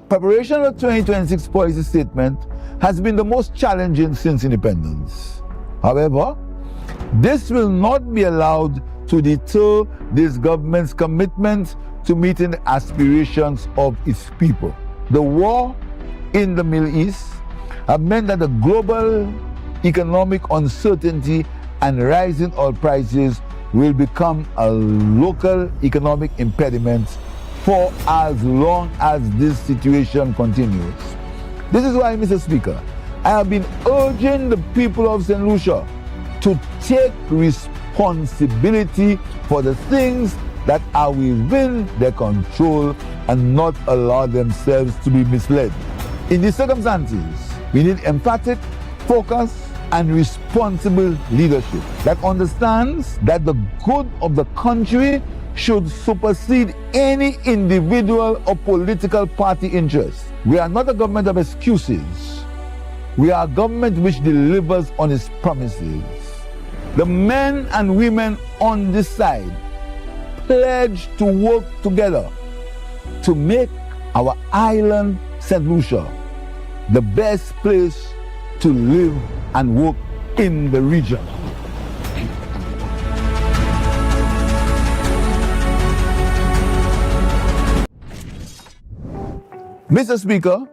Preparation of the 2026 policy statement has been the most challenging since independence. However, this will not be allowed to deter this government's commitment to meeting the aspirations of its people. The war in the Middle East have meant that the global economic uncertainty and rising oil prices will become a local economic impediment for as long as this situation continues. This is why, Mr. Speaker, I have been urging the people of St. Lucia to take responsibility for the things that are within their control and not allow themselves to be misled. In these circumstances, we need emphatic, focused, and responsible leadership that understands that the good of the country should supersede any individual or political party interest. We are not a government of excuses. We are a government which delivers on its promises. The men and women on this side pledge to work together to make our island, St. Lucia, the best place to live and work in the region. Mr. Speaker,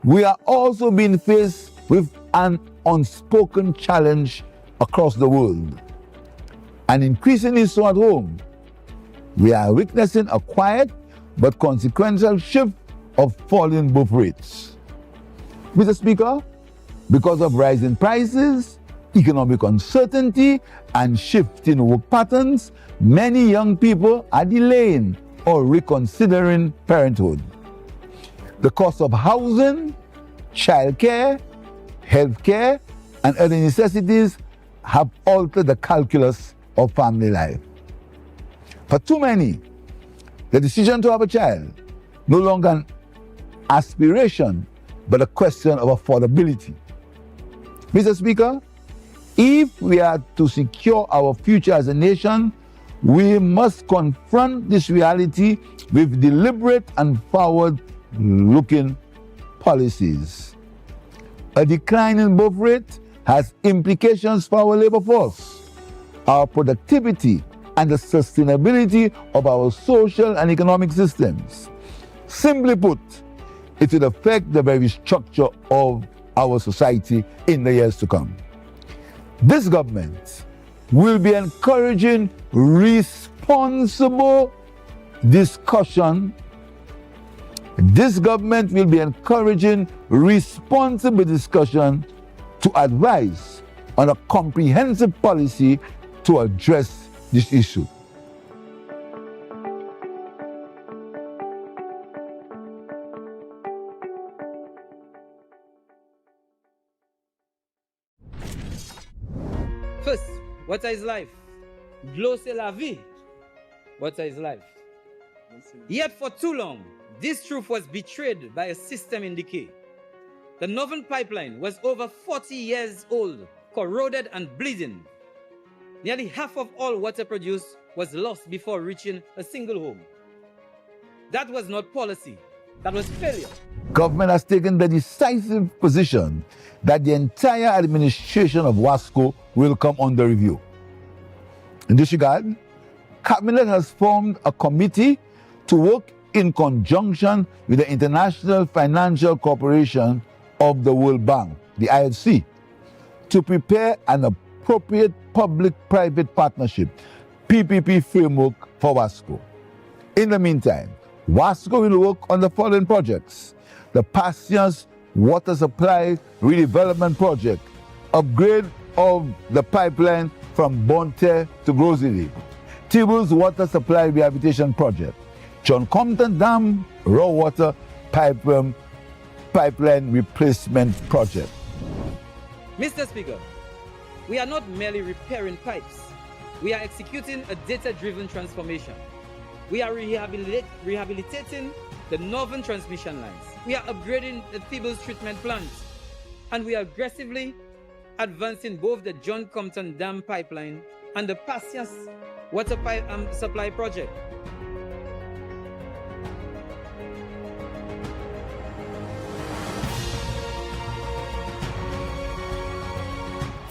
we are also being faced with an unspoken challenge across the world, and increasingly so at home. We are witnessing a quiet but consequential shift of falling birth rates. Mr. Speaker, because of rising prices, economic uncertainty, and shifting work patterns, many young people are delaying or reconsidering parenthood. The cost of housing, childcare, healthcare, and other necessities have altered the calculus of family life. For too many, the decision to have a child no longer an aspiration, but a question of affordability. Mr. Speaker, if we are to secure our future as a nation, we must confront this reality with deliberate and forward-looking policies. A decline in birth rate has implications for our labor force, our productivity, and the sustainability of our social and economic systems. Simply put, it will affect the very structure of our society in the years to come. This government will be encouraging responsible discussion. This government will be encouraging responsible discussion to advise on a comprehensive policy to address this issue. First, what is life? L'eau c'est la vie. What is life? Yet for too long, this truth was betrayed by a system in decay. The Northern Pipeline was over 40 years old, corroded and bleeding. Nearly half of all water produced was lost before reaching a single home. That was not policy, that was failure. Government has taken the decisive position that the entire administration of WASCO will come under review. In this regard, Cabinet has formed a committee to work in conjunction with the International Financial Corporation of the World Bank, the IFC, to prepare an appropriate public-private partnership, PPP framework for WASCO. In the meantime, WASCO will work on the following projects: the Patience Water Supply Redevelopment Project, upgrade of the pipeline from Bonte to Grosili, Tibbles Water Supply Rehabilitation Project, John Compton Dam Raw Water Pipeline Replacement Project. Mr. Speaker, we are not merely repairing pipes. We are executing a data-driven transformation. We are rehabilitating the northern transmission lines. We are upgrading the Tibbles treatment plant. And we are aggressively advancing both the John Compton Dam pipeline and the Patience Water Supply Project.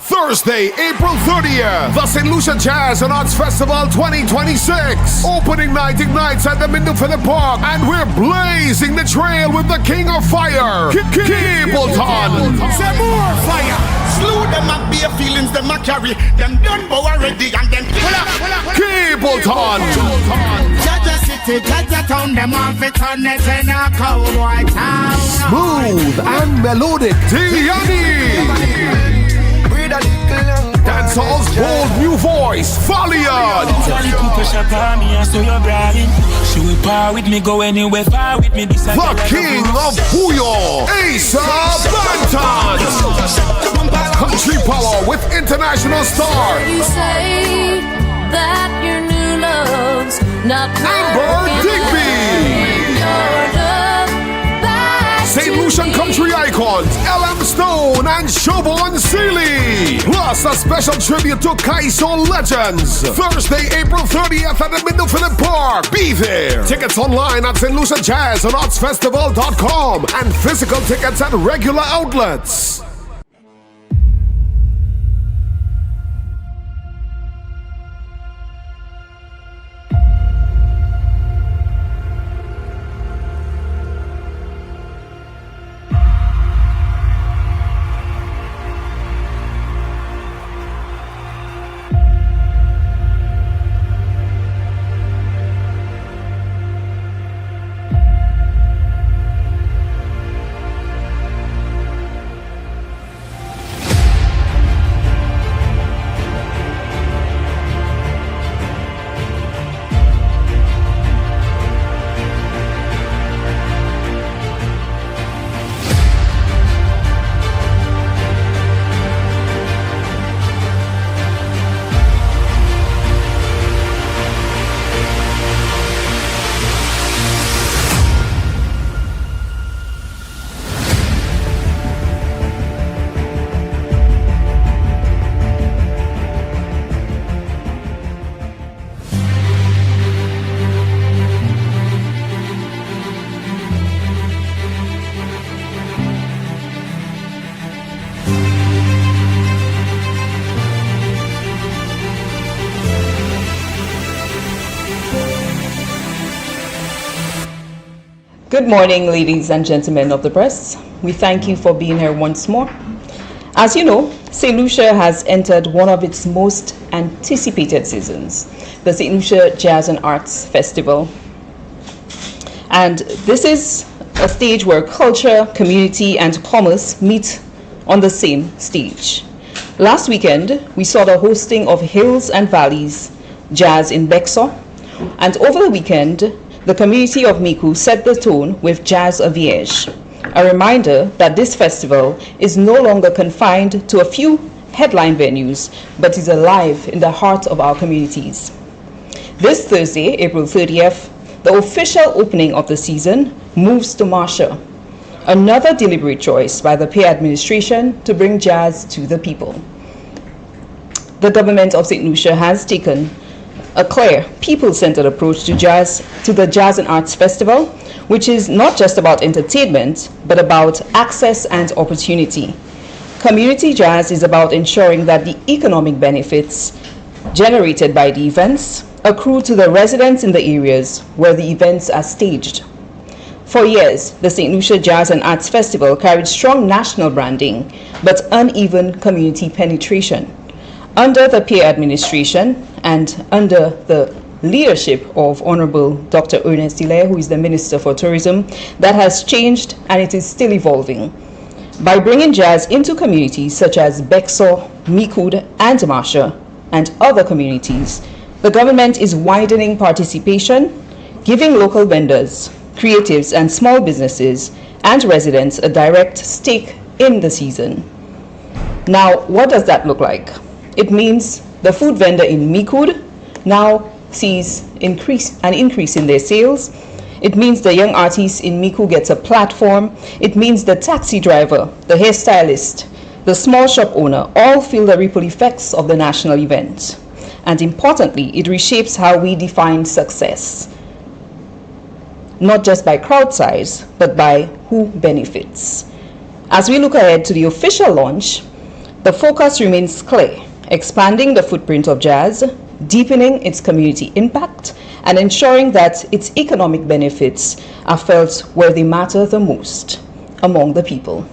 Thursday, April 30th, the St. Lucia Jazz and Arts Festival 2026. Opening night ignites at the Micoud Park, and we're blazing the trail with the King of Fire, Capleton. Say more fire. Slew them up, be feelings them a carry. Them done bow already and then Capleton. Jaja City, Jaja Town, them off it on it in a cowboy town. Smooth and melodic Tiani. Dancehall's bold new voice, Valiant. The King of Bouillon, Asa Banton. Country power with international stars. You say that your new love's not Amber Digby. St. Lucian country icons, LM Stone and Showborn Seeley. Plus a special tribute to Kaiso legends. Thursday, April 30th at the Micoud Park. Be there. Tickets online at St. Lucia Jazz and Arts Festival.com and physical tickets at regular outlets. Good morning, ladies and gentlemen of the press. We thank you for being here once more. As you know, St. Lucia has entered one of its most anticipated seasons, the St. Lucia Jazz and Arts Festival. And this is a stage where culture, community, and commerce meet on the same stage. Last weekend, we saw the hosting of Hills and Valleys Jazz in Bexar, and over the weekend, the community of Micoud set the tone with Jazz of Vierge, a reminder that this festival is no longer confined to a few headline venues, but is alive in the heart of our communities. This Thursday, April 30th, the official opening of the season moves to Marcia, another deliberate choice by the Peer Administration to bring jazz to the people. The government of St. Lucia has taken a clear, people-centered approach to the Jazz and Arts Festival, which is not just about entertainment, but about access and opportunity. Community jazz is about ensuring that the economic benefits generated by the events accrue to the residents in the areas where the events are staged. For years, the St. Lucia Jazz and Arts Festival carried strong national branding, but uneven community penetration. Under the Peer Administration and under the leadership of Honourable Dr. Ernest Hilaire, who is the Minister for Tourism, that has changed and it is still evolving. By bringing jazz into communities such as Bexar, Micoud, and Marcia, and other communities, the government is widening participation, giving local vendors, creatives, and small businesses and residents a direct stake in the season. Now, what does that look like? It means the food vendor in Micoud now sees an increase in their sales. It means the young artist in Micoud gets a platform. It means the taxi driver, the hairstylist, the small shop owner all feel the ripple effects of the national event. And importantly, it reshapes how we define success, not just by crowd size, but by who benefits. As we look ahead to the official launch, The focus remains clear: expanding the footprint of jazz, deepening its community impact, and ensuring that its economic benefits are felt where they matter the most, among the people.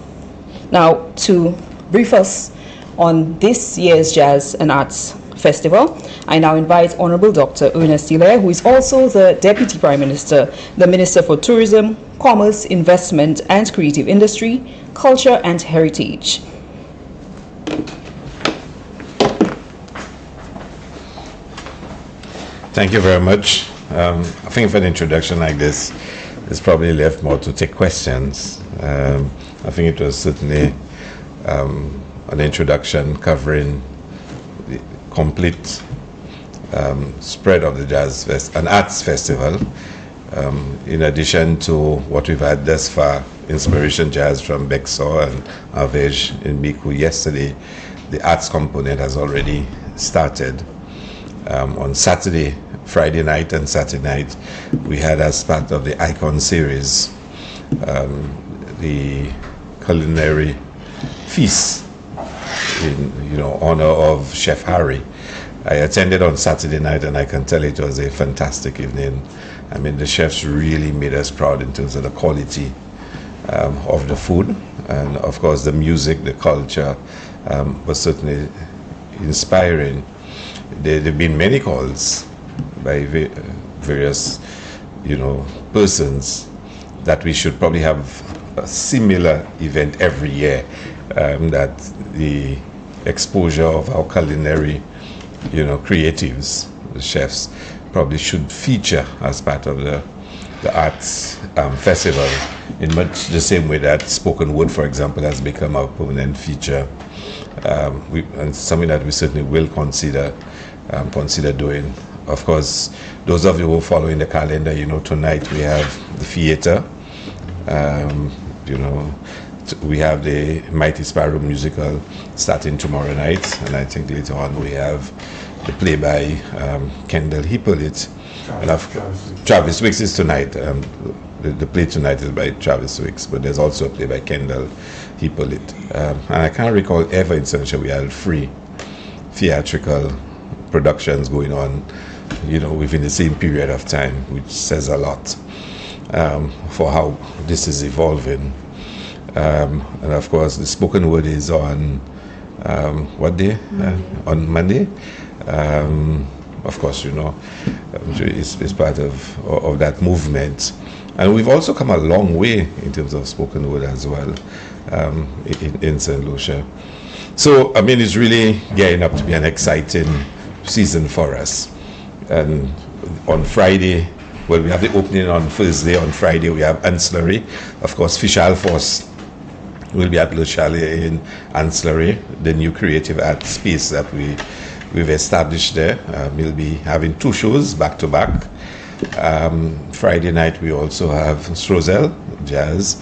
Now, to brief us on this year's Jazz and Arts Festival, I now invite Honourable Dr. Ernest Hilaire, who is also the Deputy Prime Minister, the Minister for Tourism, Commerce, Investment and Creative Industry, Culture and Heritage. Thank you very much. I think for an introduction like this, it's probably left more to take questions. I think it was certainly an introduction covering the complete spread of the and Arts Festival, in addition to what we've had thus far, Inspiration Jazz from Bexor and Vierge in Micoud yesterday. The arts component has already started. On Saturday, Friday night and Saturday night, we had, as part of the Icon series, the culinary feast in honor of Chef Harry. I attended on Saturday night, and I can tell it was a fantastic evening. I mean, the chefs really made us proud in terms of the quality of the food, and of course the music, the culture was certainly inspiring. There have been many calls by various, persons that we should probably have a similar event every year, that the exposure of our culinary, creatives, the chefs, probably should feature as part of the arts festival, in much the same way that spoken word, for example, has become a permanent feature, and something that we certainly will consider doing. Of course, those of you who are following the calendar, tonight we have the theatre, we have the Mighty Sparrow musical starting tomorrow night, and I think later on we have the play by Kendall Hippolyte. Travis Wicks is tonight. The play tonight is by Travis Wicks, but there's also a play by Kendall Hippolyte. And I can't recall ever in Central we had free theatrical productions going on, within the same period of time, which says a lot for how this is evolving. And of course, the spoken word is on what day? On Monday. Of course, it's part of that movement. And we've also come a long way in terms of spoken word as well in St. Lucia. So, I mean, it's really getting up to be an exciting season for us. And on Friday, well, we have the opening on Thursday. On Friday, we have Ancillary. Of course, Fischal Force will be at Lucia in Ancillary, the new creative art space that we've established there. We'll be having 2 shows back to back. Friday night, we also have Strozel Jazz.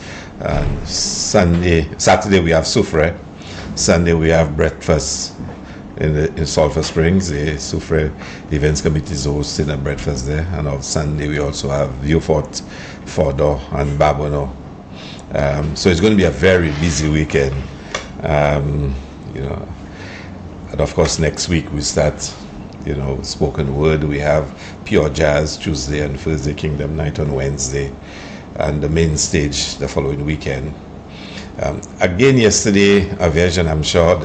Saturday, we have Soufre. Sunday, we have breakfast in Sulphur Springs. The Soufre Events Committee is hosting a breakfast there. And on Sunday, we also have Vieux-Fort, Fordor, and Babono. So it's going to be a very busy weekend. And of course, next week we start, spoken word. We have Pure Jazz Tuesday and Thursday, Kingdom Night on Wednesday, and the main stage the following weekend. Again, yesterday, Vierge, and I'm sure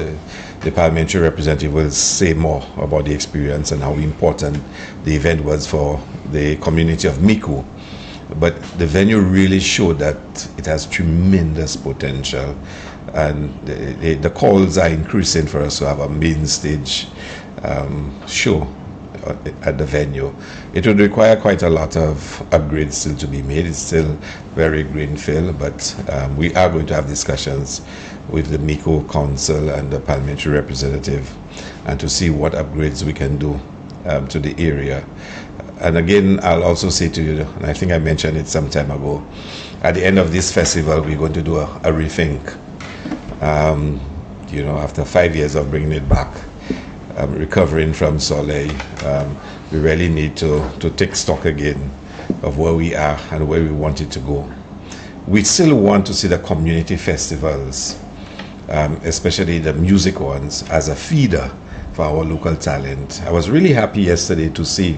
the Parliamentary Representative will say more about the experience and how important the event was for the community of Micoud. But the venue really showed that it has tremendous potential, and the calls are increasing for us to have a main stage show at the venue. It would require quite a lot of upgrades still to be made. It's still very greenfield, but we are going to have discussions with the Micoud Council and the Parliamentary Representative, and to see what upgrades we can do to the area. And again, I'll also say to you, and I think I mentioned it some time ago, at the end of this festival, we're going to do a rethink. After 5 years of bringing it back, recovering from Soleil, we really need to take stock again of where we are and where we want it to go. We still want to see the community festivals especially the music ones, as a feeder for our local talent. I was really happy yesterday to see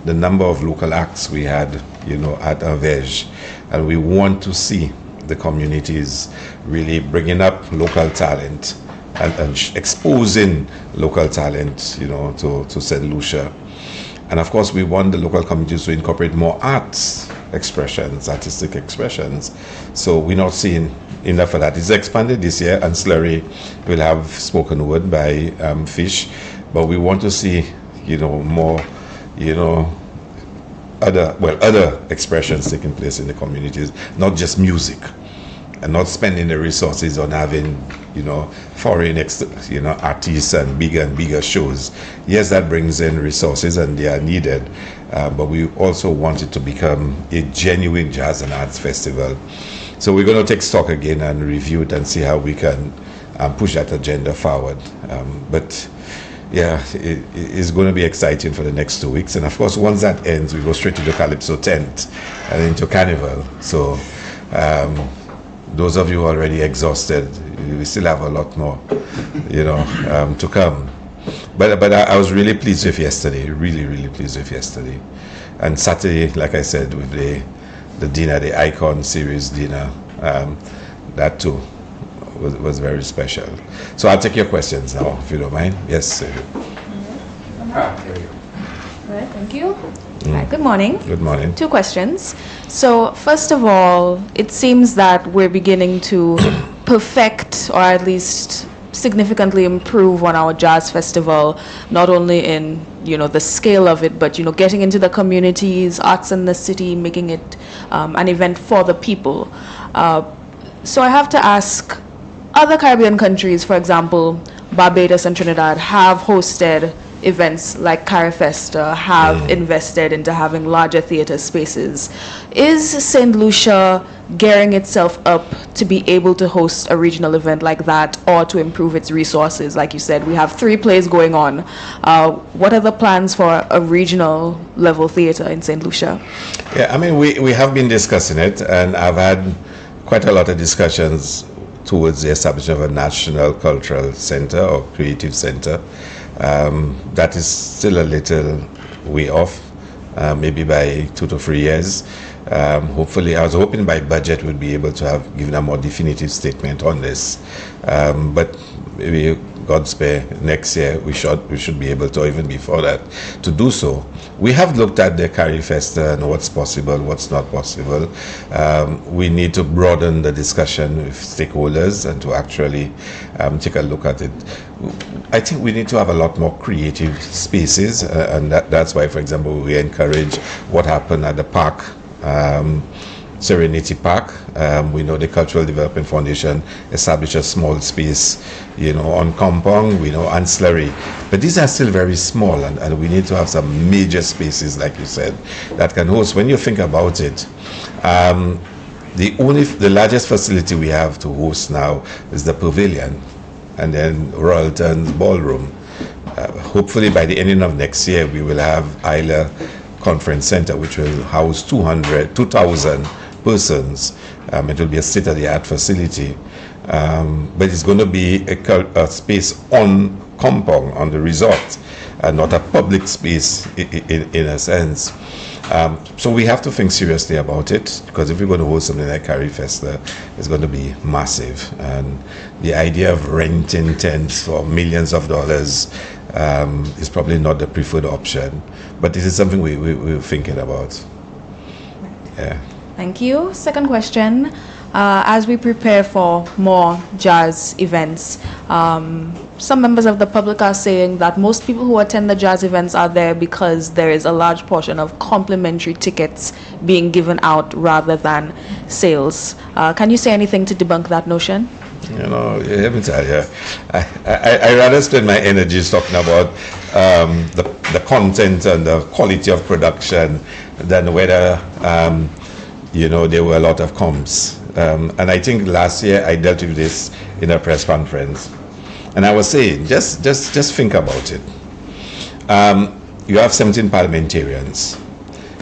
the number of local acts we had, at Vierge, and we want to see the communities really bringing up local talent and exposing local talent, to St. Lucia. And of course, we want the local communities to incorporate more arts expressions, artistic expressions. So we're not seeing enough of that. It's expanded this year. Ancillary will have spoken word by Fish, but we want to see, more, other expressions taking place in the communities, not just music, and not spending the resources on having, foreign, artists and bigger shows. Yes, that brings in resources and they are needed, but we also want it to become a genuine jazz and arts festival. So we're going to take stock again and review it and see how we can push that agenda forward. But yeah, it's going to be exciting for the next 2 weeks. And of course, once that ends, we go straight to the Calypso tent and into Carnival. So those of you already exhausted, we still have a lot more, to come. But I was really pleased with yesterday, really pleased with yesterday. And Saturday, like I said, with the dinner, the Icon Series dinner, that too was very special. So I'll take your questions now, if you don't mind. Yes, sir. All right, thank you. Hi, good morning. Good morning. 2 questions. So first of all, it seems that we're beginning to perfect, or at least significantly improve on our jazz festival, not only in the scale of it, but getting into the communities, arts in the city, making it an event for the people. So I have to ask, other Caribbean countries, for example, Barbados and Trinidad, have hosted events like CariFesta, have invested into having larger theater spaces. Is St. Lucia gearing itself up to be able to host a regional event like that, or to improve its resources? Like you said, we have 3 plays going on. What are the plans for a regional level theater in St. Lucia? Yeah, I mean, we have been discussing it, and I've had quite a lot of discussions towards the establishment of a national cultural center or creative center. That is still a little way off, maybe by 2 to 3 years. Hopefully, I was hoping by budget we'd be able to have given a more definitive statement on this. But maybe God spare, next year we should be able to, or even before that, to do so. We have looked at the CariFesta and what's possible, what's not possible. We need to broaden the discussion with stakeholders and to actually take a look at it. I think we need to have a lot more creative spaces, and that's why, for example, we encourage what happened at the park, Serenity Park. We know the Cultural Development Foundation established a small space, on Kampong. We know Ancillary, but these are still very small, and we need to have some major spaces, like you said, that can host. When you think about it, the largest facility we have to host now is the Pavilion, and then Royalton's Ballroom. Hopefully by the ending of next year, we will have Isla Conference Center, which will house 2,000 persons. It will be a state-of-the-art facility, but it's going to be a space on Kampong, on the resort, and not a public space in a sense. So we have to think seriously about it, because if we're going to host something like CariFesta, it's going to be massive. And the idea of renting tents for millions of dollars is probably not the preferred option. But this is something we're thinking about. Yeah. Thank you. Second question. As we prepare for more jazz events, some members of the public are saying that most people who attend the jazz events are there because there is a large portion of complimentary tickets being given out rather than sales. Can you say anything to debunk that notion? Let me tell you, I rather spend my energies talking about the content and the quality of production than whether there were a lot of comps. And I think last year I dealt with this in a press conference, and I was saying, just think about it. You have 17 parliamentarians.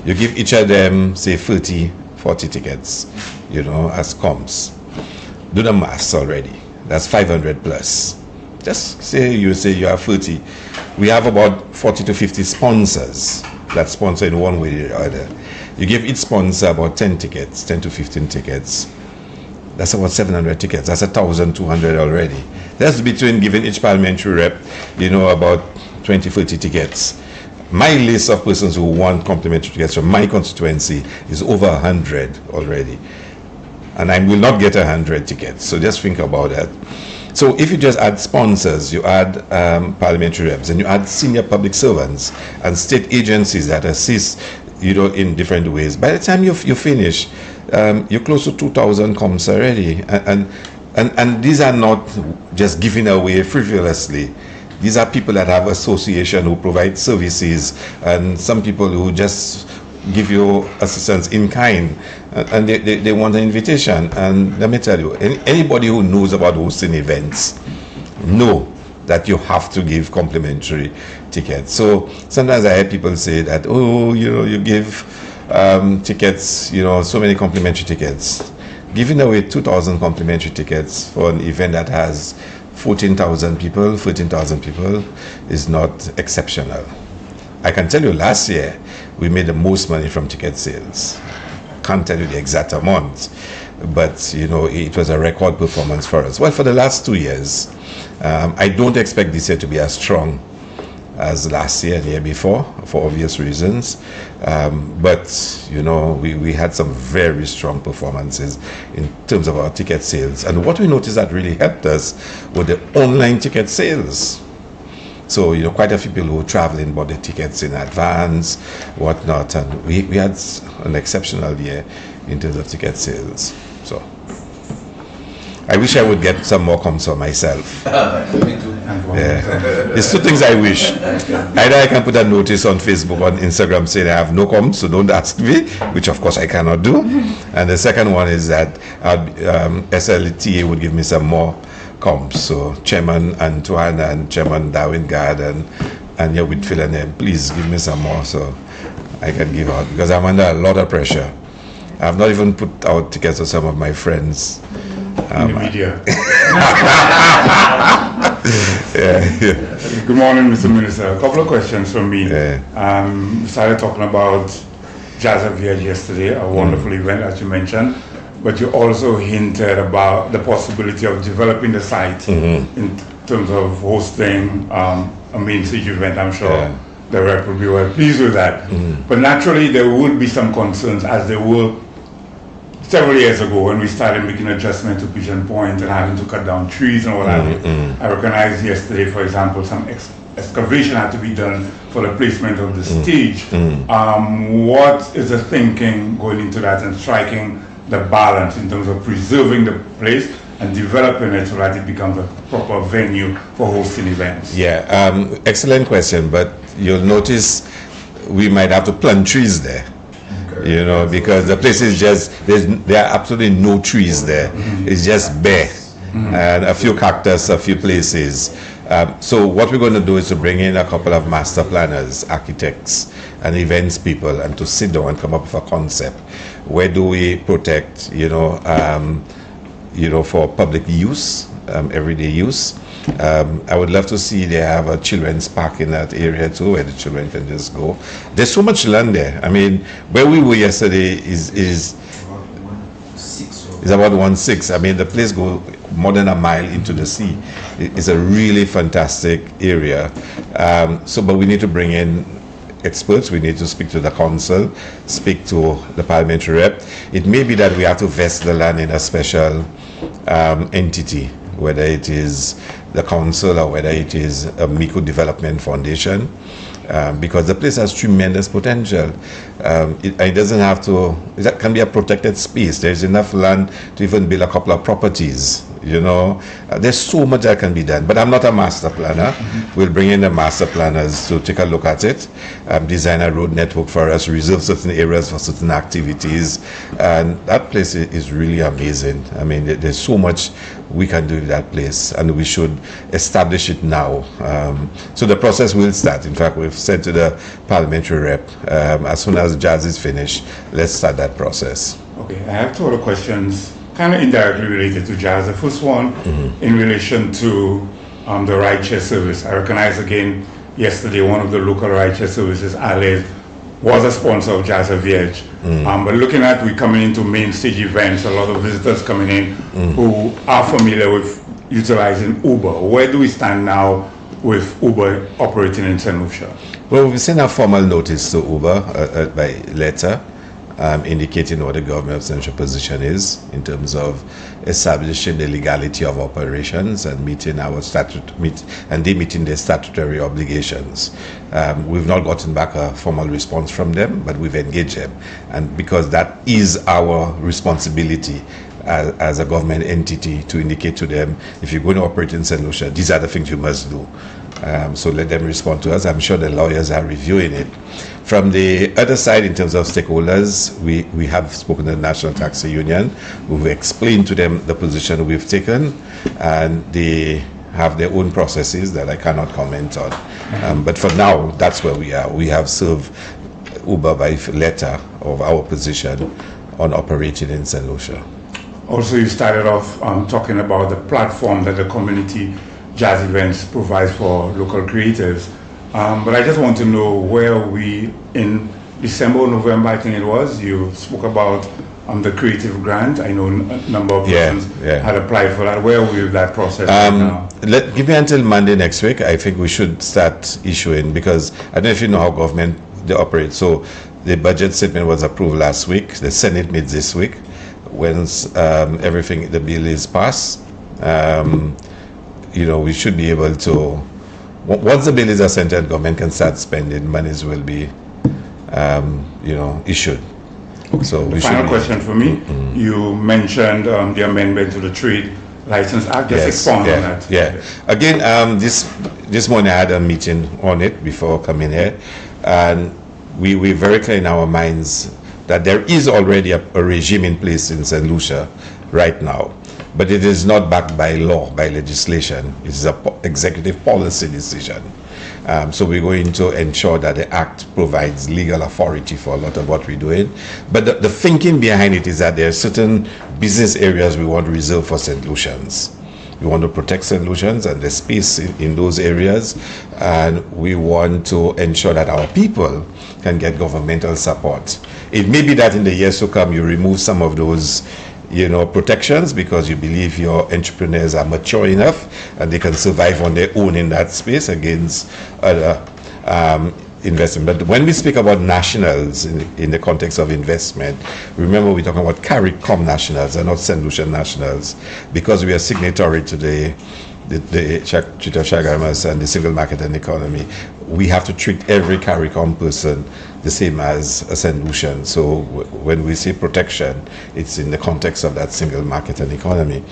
You give each of them, say, 30, 40 tickets, as comps. Do the maths already. That's 500 plus. Just say you have 30. We have about 40 to 50 sponsors that sponsor in one way or the other. You give each sponsor about 10 tickets, 10 to 15 tickets. That's about 700 tickets. That's 1,200 already. That's between giving each parliamentary rep, about 20, 30 tickets. My list of persons who want complimentary tickets from my constituency is over 100 already. And I will not get 100 tickets. So just think about that. So if you just add sponsors, you add parliamentary reps, and you add senior public servants and state agencies that assist, in different ways. By the time you finish, you're close to 2,000 comps already. And these are not just given away frivolously. These are people that have association who provide services, and some people who just give you assistance in kind, and they want an invitation. And let me tell you, anybody who knows about hosting events know that you have to give complimentary tickets. So sometimes I hear people say that, you give tickets, so many complimentary tickets. Giving away 2,000 complimentary tickets for an event that has 14,000 people is not exceptional. I can tell you last year we made the most money from ticket sales. Can't tell you the exact amount, but it was a record performance for us. Well, for the last 2 years, I don't expect this year to be as strong as last year and the year before, for obvious reasons. But we had some very strong performances in terms of our ticket sales. And what we noticed that really helped us were the online ticket sales. So, quite a few people who traveling bought the tickets in advance, whatnot, and we had an exceptional year in terms of ticket sales. So, I wish I would get some more comps for myself. Yeah. There's two things I wish. Either I can put a notice on Facebook, on Instagram saying I have no comps, so don't ask me, which of course I cannot do. And the second one is that SLTA would give me some more comps. So Chairman Antoine and Chairman Darwin Gard and Whitfield and them, please give me some more so I can give out, because I'm under a lot of pressure. I've not even put out tickets to some of my friends. In the media. Yeah. Good morning, Mr. Minister. A couple of questions from me. Yeah. We started talking about Jazz at Vierge yesterday, a wonderful event, as you mentioned. But you also hinted about the possibility of developing the site in terms of hosting a main stage event. I'm sure the rep will be well pleased with that. But naturally, there would be some concerns, as there were several years ago when we started making adjustments to Pigeon Point and having to cut down trees and all that. I recognized yesterday, for example, some excavation had to be done for the placement of the stage. What is the thinking going into that and striking the balance in terms of preserving the place and developing it so that it becomes a proper venue for hosting events? Yeah, excellent question, but you'll notice we might have to plant trees there. Because the place is just, there are absolutely no trees there. It's just bare. And a few cactus, a few places. So what we're going to do is to bring in a couple of master planners, architects, and events people, and to sit down and come up with a concept. Where do we protect, for public use, everyday use? I would love to see they have a children's park in that area too, where the children can just go. There's so much land there. I mean, where we were yesterday is about 1/6. I mean, the place goes more than a mile into the sea. It's a really fantastic area. But we need to bring in experts. We need to speak to the council, speak to the parliamentary rep. It may be that we have to vest the land in a special entity, whether it is the council or whether it is a Micoud Development Foundation, because the place has tremendous potential. It doesn't have to, that can be a protected space. There's enough land to even build a couple of properties. There's so much that can be done, but I'm not a master planner. We'll bring in the master planners to take a look at it, design a road network for us, reserve certain areas for certain activities, and that place is really amazing. I mean, there's so much we can do with that place, and we should establish it now. So the process will start. In fact, we've said to the parliamentary rep, as soon as Jazz is finished, let's start that process. Okay, I have two other questions kind of indirectly related to jazz. The first one in relation to the rideshare service. I recognize again yesterday one of the local rideshare services, Allies, was a sponsor of Jazz Vierge. But looking at we coming into main stage events, a lot of visitors coming in who are familiar with utilizing Uber. Where do we stand now with Uber operating in St. Lucia? Well, we've sent a formal notice to Uber by letter indicating what the government of Central position is in terms of establishing the legality of operations and meeting their statutory obligations. We've not gotten back a formal response from them, but we've engaged them, and because that is our responsibility as a government entity to indicate to them, if you're going to operate in St. Lucia, these are the things you must do. So let them respond to us. I'm sure the lawyers are reviewing it. From the other side, in terms of stakeholders, we have spoken to the National Taxi Union. We've explained to them the position we've taken, and they have their own processes that I cannot comment on. But for now, that's where we are. We have served Uber by letter of our position on operating in St. Lucia. Also, you started off talking about the platform that the community jazz events provides for local creatives. But I just want to know where we, in December or November, I think it was, you spoke about the creative grant. I know a number of persons had applied for that. Where are we with that process right now? Give me until Monday next week. I think we should start issuing, because I don't know if you know how government they operate. So the budget statement was approved last week. The Senate meets this week. Once everything, the bill is passed, we should be able to, once the bill is assented, government can start spending, monies will be, issued. So the final question for me, you mentioned the amendment to the Trade License Act. Just expand on that. Yeah. Again, this morning I had a meeting on it before coming here, and we're very clear in our minds that there is already a regime in place in St. Lucia right now, but it is not backed by law, by legislation. It is an executive policy decision. So we're going to ensure that the Act provides legal authority for a lot of what we're doing. But the thinking behind it is that there are certain business areas we want to reserve for St. Lucians. We want to protect St. Lucians and the space in those areas, and we want to ensure that our people can get governmental support. It may be that in the years to come you remove some of those protections because you believe your entrepreneurs are mature enough and they can survive on their own in that space against other investment. But when we speak about nationals in the context of investment, remember we're talking about CARICOM nationals and not St. Lucian nationals, because we are signatory to the Treaty of Chaguaramas and the Single Market and Economy. We have to treat every CARICOM person the same as a St. Lucian. So when we say protection, it's in the context of that single market and economy.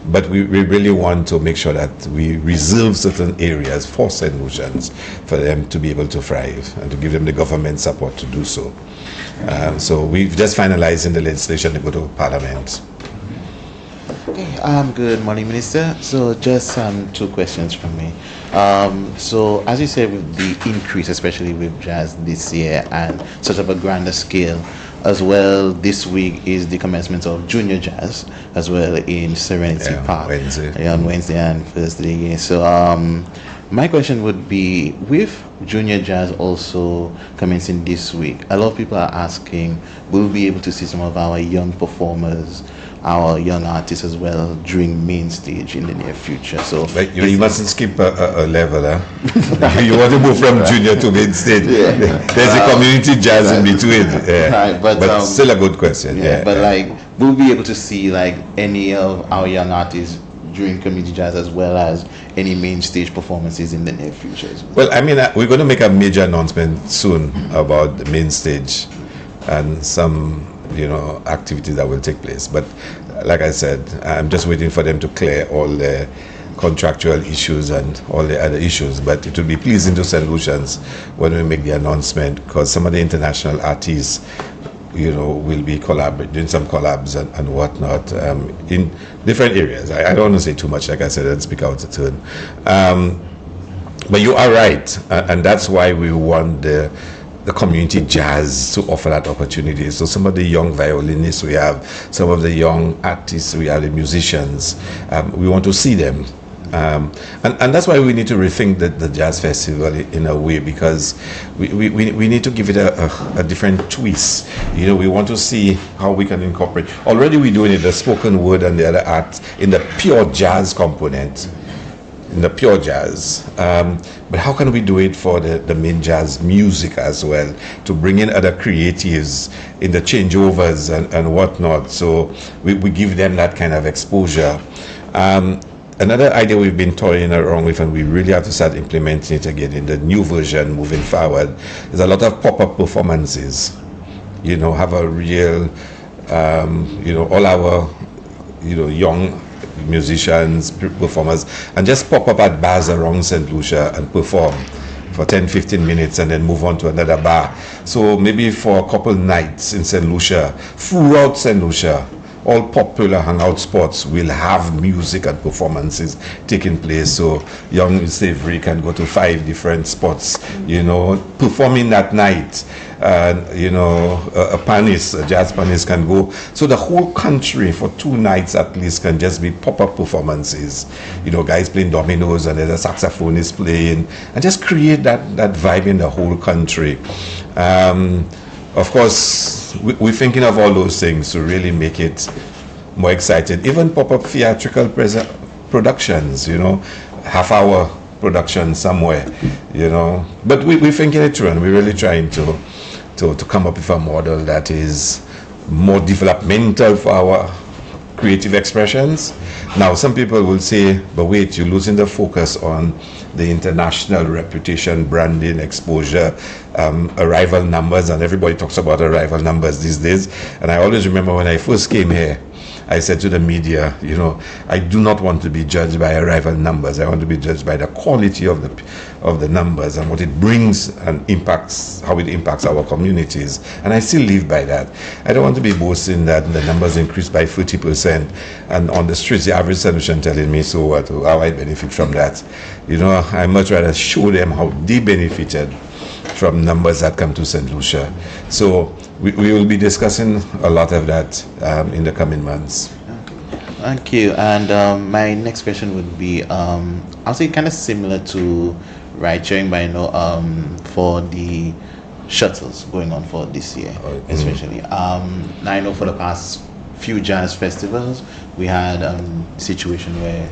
But we really want to make sure that we reserve certain areas for St. Lucians for them to be able to thrive and to give them the government support to do so. So we've just finalized in the legislation to go to Parliament. Okay, good morning, Minister. So just two questions from me. So as you said, with the increase, especially with jazz this year and sort of a grander scale as well, this week is the commencement of junior jazz as well in Serenity Park on Wednesday and Thursday. So my question would be, with junior jazz also commencing this week, a lot of people are asking, will we be able to see some of our young performers, our young artists as well during main stage in the near future? So but you mustn't skip a level, huh? You want to move from junior to main stage. There's a community jazz in between. Right, but still a good question. We'll be able to see any of our young artists during community jazz as well as any main stage performances in the near future as well. Well, I mean, we're going to make a major announcement soon about the main stage and some activities that will take place. But like I said, I'm just waiting for them to clear all the contractual issues and all the other issues. But it will be pleasing to St. Lucians when we make the announcement, because some of the international artists, will be doing some collabs and whatnot in different areas. I don't want to say too much, like I said, and speak out of turn. But you are right, and that's why we want the the community jazz to offer that opportunity. So some of the young violinists we have, some of the young artists we have, the musicians, we want to see them. And that's why we need to rethink the Jazz Festival in a way, because we need to give it a different twist. You know, we want to see how we can incorporate. Already we're doing it, the spoken word and the other arts, in the pure jazz component, in the pure jazz. But how can we do it for the main jazz music as well, to bring in other creatives in the changeovers and whatnot, so we give them that kind of exposure. Another idea we've been toying around with, and we really have to start implementing it again in the new version moving forward, is a lot of pop-up performances. You know, have a real, you know, all our, you know, young musicians, performers, and just pop up at bars around St. Lucia and perform for 10-15 minutes and then move on to another bar. So maybe for a couple nights in St. Lucia, throughout St. Lucia, all popular hangout spots will have music and performances taking place, so young Savory can go to 5 different spots, you know, performing that night. You know, a jazz pianist can go. So the whole country for 2 nights at least can just be pop-up performances. You know, guys playing dominoes and then a saxophonist playing, and just create that vibe in the whole country. Of course, we're thinking of all those things to really make it more exciting. Even pop-up theatrical productions, you know, half-hour production somewhere, you know. But we're thinking it through, and we're really trying to come up with a model that is more developmental for our creative expressions. Now, some people will say, but wait, you're losing the focus on the international reputation, branding, exposure, arrival numbers, and everybody talks about arrival numbers these days. And I always remember when I first came here, I said to the media, you know, I do not want to be judged by arrival numbers. I want to be judged by the quality of the numbers and what it brings and impacts, how it impacts our communities. And I still live by that. I don't want to be boasting that the numbers increased by 30%, and on the streets the average solution telling me, so what, how I benefit from that. You know, I much rather show them how they benefited from numbers that come to St. Lucia. So we will be discussing a lot of that in the coming months. Thank you. And my next question would be, I'll say kind of similar to ride sharing, but I know for the shuttles going on for this year, especially. Now I know for the past few jazz festivals, we had a situation where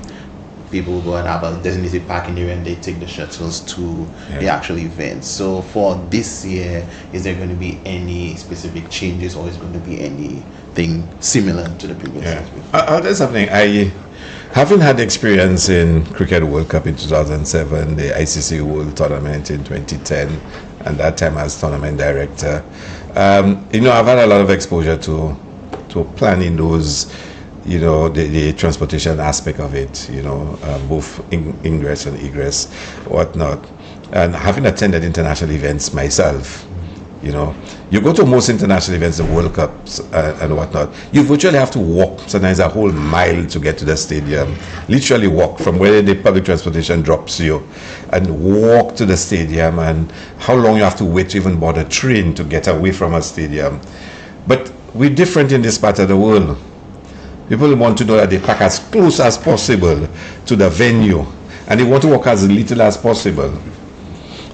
people go and have a designated parking area and they take the shuttles to the actual events. So for this year, is there going to be any specific changes, or is going to be anything similar to the previous years? I'll tell you something. I haven't had experience in Cricket World Cup in 2007, the ICC World Tournament in 2010, and that time as tournament director. You know, I've had a lot of exposure to planning those, you know, the transportation aspect of it, you know, both ingress and egress, whatnot. And having attended international events myself, you know, you go to most international events, the World Cups and whatnot, you virtually have to walk sometimes a whole mile to get to the stadium. Literally walk from where the public transportation drops you and walk to the stadium, and how long you have to wait to even board a train to get away from a stadium. But we're different in this part of the world. People want to know that they pack as close as possible to the venue, and they want to walk as little as possible.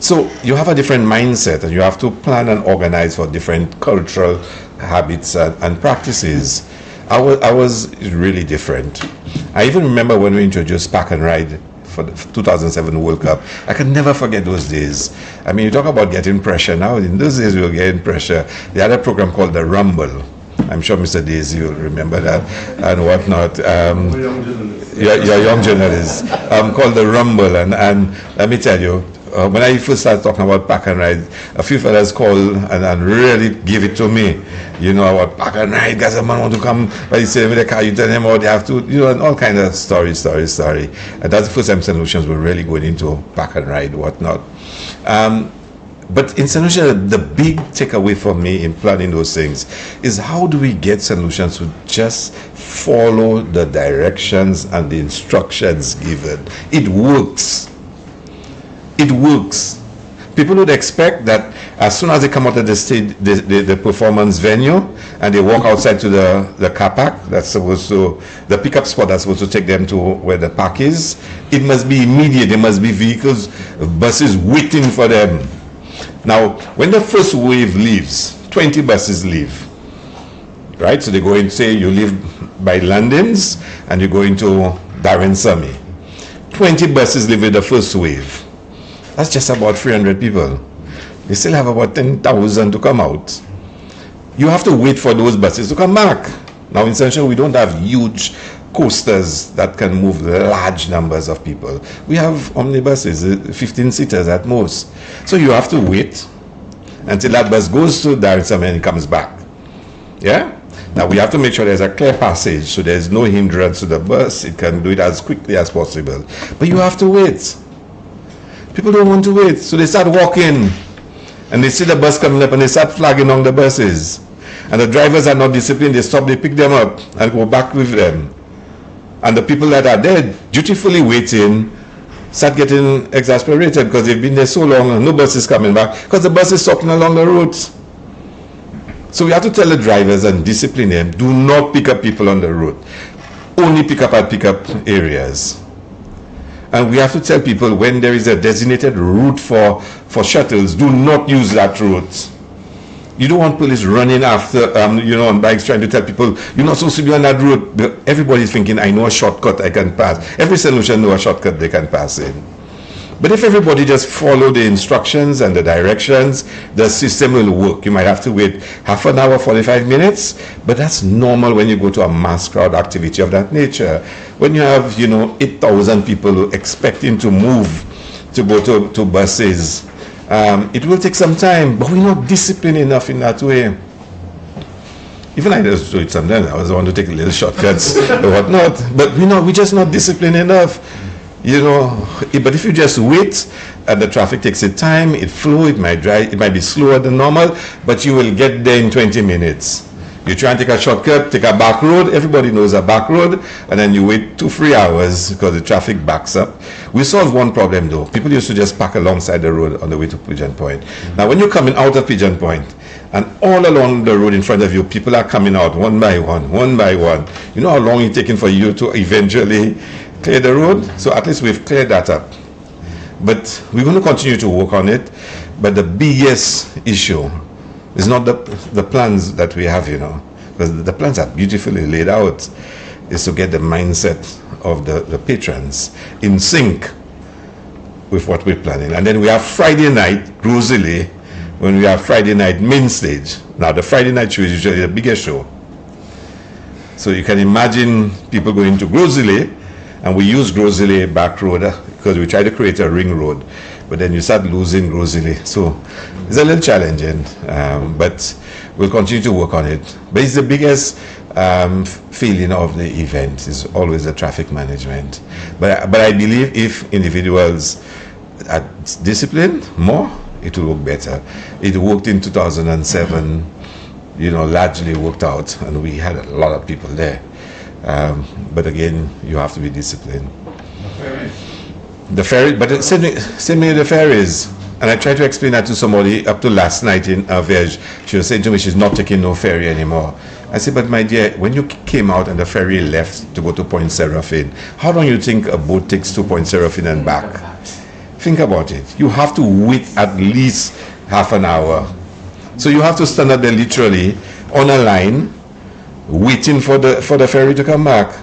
So you have a different mindset, and you have to plan and organize for different cultural habits and practices. I was really different. I even remember when we introduced Park and Ride for the 2007 World Cup. I can never forget those days. I mean, you talk about getting pressure. Now, in those days, we were getting pressure. They had a program called The Rumble. I'm sure Mr. Daisy will remember that and whatnot. You're young journalists. Called The Rumble. And let me tell you, when I first started talking about Park and Ride, a few fellas called and really give it to me. You know, about Park and Ride, guys, a man want to come, but you say with the car, you tell them, oh, they have to, you know, and all kinds of story. And that's the first time St. Lucians were really going into Park and Ride, whatnot. But in St. Lucia, the big takeaway for me in planning those things is how do we get St. Lucians to just follow the directions and the instructions given. It works. It works. People would expect that as soon as they come out of the stage, the performance venue, and they walk outside to the car park, that's supposed to, the pickup spot that's supposed to take them to where the park is, it must be immediate. There must be vehicles, buses waiting for them. Now, when the first wave leaves, 20 buses leave, right? So they go and say you live by London's and you go into Darren-Summy. 20 buses leave with the first wave. That's just about 300 people. They still have about 10,000 to come out. You have to wait for those buses to come back. Now in Central, we don't have huge coasters that can move large numbers of people. We have omnibuses, 15-seaters at most. So you have to wait until that bus goes to Darren-Summy and it comes back. Yeah? Now we have to make sure there's a clear passage so there's no hindrance to the bus. It can do it as quickly as possible. But you have to wait. People don't want to wait, so they start walking and they see the bus coming up and they start flagging on the buses. And the drivers are not disciplined, they stop, they pick them up and go back with them. And the people that are there dutifully waiting start getting exasperated because they've been there so long and no bus is coming back because the bus is stopping along the route. So we have to tell the drivers and discipline them, do not pick up people on the road. Only pick up at pickup areas. And we have to tell people when there is a designated route for shuttles, do not use that route. You don't want police running after, on bikes trying to tell people, you're not supposed to be on that route. Everybody's thinking, I know a shortcut I can pass. Every solution knows a shortcut they can pass in. But if everybody just follow the instructions and the directions, the system will work. You might have to wait half an hour, 45 minutes, but that's normal when you go to a mass crowd activity of that nature. When you have, 8,000 people expecting to move to go to buses, it will take some time, but we're not disciplined enough in that way. Even I just do it sometimes. I always want to take little shortcuts or whatnot, but we're just not disciplined enough. But if you just wait and the traffic takes its time, it might be slower than normal, but you will get there in 20 minutes. You try and take a shortcut, take a back road, everybody knows a back road, and then you wait 2-3 hours because the traffic backs up. We solved one problem though. People used to just park alongside the road on the way to Pigeon Point. Now when you're coming out of Pigeon Point, and all along the road in front of you, people are coming out one by one. You know how long it's taking for you to eventually clear the road? So at least we've cleared that up. But we're going to continue to work on it. But the biggest issue is not the plans that we have, because the plans are beautifully laid out, is to get the mindset of the patrons in sync with what we're planning. And then we have Friday night, Groseley, when we have Friday night main stage. Now the Friday night show is usually the biggest show. So you can imagine people going to Groseley, and we use Groseley back road because we try to create a ring road, but then you start losing Groseley. So it's a little challenging, but we'll continue to work on it. But it's the biggest feeling of the event is always the traffic management. But I believe if individuals are disciplined more, it will work better. It worked in 2007, largely worked out, and we had a lot of people there. But again, you have to be disciplined. The ferry, but same way the ferries. And I tried to explain that to somebody up to last night in Vierge. She was saying to me she's not taking no ferry anymore. I said, but my dear, when you came out and the ferry left to go to Point Seraphine, how long you think a boat takes to Point Seraphine and back? Think about it. You have to wait at least half an hour. So you have to stand up there literally on a line, waiting for the ferry to come back.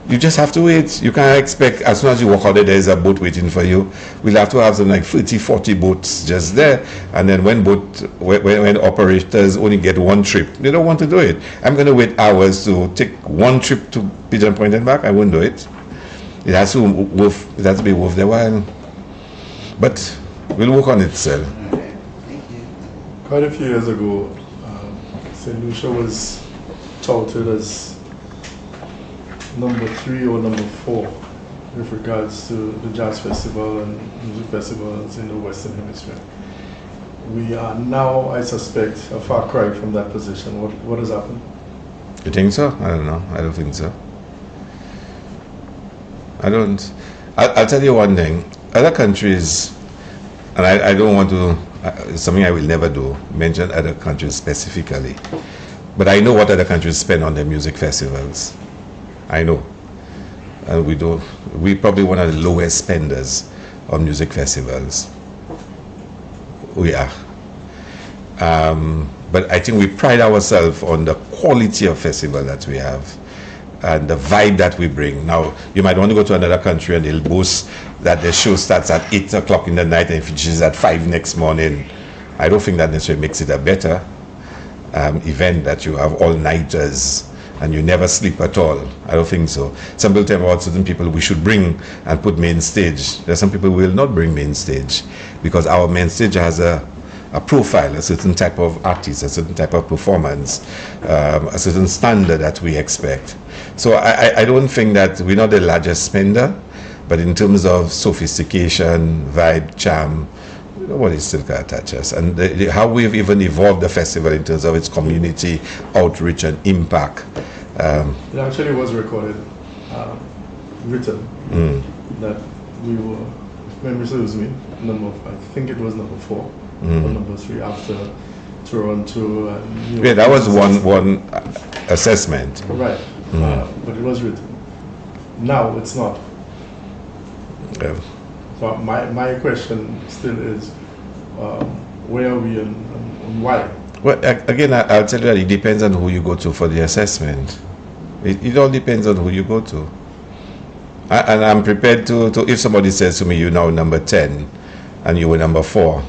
You just have to wait. You can't expect as soon as you walk out there's a boat waiting for you. We'll have to have some 30-40 boats just there. And then when operators only get one trip, they don't want to do it. I'm going to wait hours to take one trip to Pigeon Point and back. I won't do it. It has to be worth the while. But we'll work on it, sir. Quite a few years ago, St. Lucia was touted as number 3 or number 4 with regards to the jazz festival and music festivals in the Western Hemisphere. We are now, I suspect, a far cry from that position. What has happened? You think so? I don't know. I don't think so. I'll tell you one thing. Other countries and I don't want to, it's something I will never do, mention other countries specifically. But I know what other countries spend on their music festivals. I know. And we're probably one of the lowest spenders on music festivals. We are. But I think we pride ourselves on the quality of festival that we have and the vibe that we bring. Now, you might want to go to another country and they'll boast that the show starts at 8 o'clock in the night and finishes at 5 next morning. I don't think that necessarily makes it a better event, that you have all-nighters and you never sleep at all. I don't think so. Some people tell me about certain people we should bring and put main stage. There are some people who will not bring main stage because our main stage has a profile, a certain type of artist, a certain type of performance, a certain standard that we expect. So I don't think that we're not the largest spender, but in terms of sophistication, vibe, charm, nobody still can touch us. And how we've even evolved the festival in terms of its community outreach and impact. It actually was recorded, written, that we were, if memory serves me, I think it was number 4 or number 3 after Toronto. Yeah, that was one assessment. Right, but it was written. Now it's not. Yeah. So my question still is, where are we and why? Well, again, I'll tell you that it depends on who you go to for the assessment. It all depends on who you go to. And I'm prepared to, if somebody says to me, you're now number 10 and you were number 4,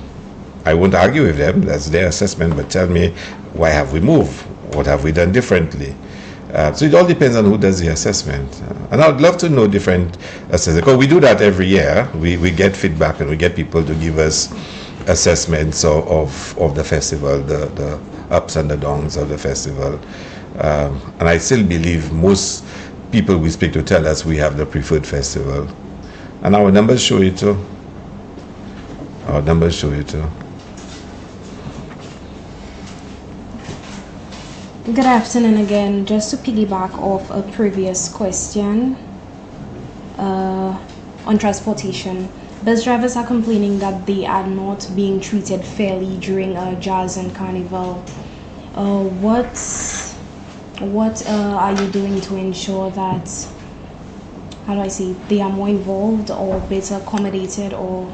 I won't argue with them, that's their assessment, but tell me, why have we moved? What have we done differently? So it all depends on who does the assessment. And I'd love to know different assessments, because we do that every year. We get feedback and we get people to give us assessments of the festival, the ups and the downs of the festival. And I still believe most people we speak to tell us we have the preferred festival. And our numbers show it too. Our numbers show it too. Good afternoon again. Just to piggyback off a previous question on transportation, bus drivers are complaining that they are not being treated fairly during jazz and carnival. What are you doing to ensure that, how do I say, they are more involved or better accommodated, or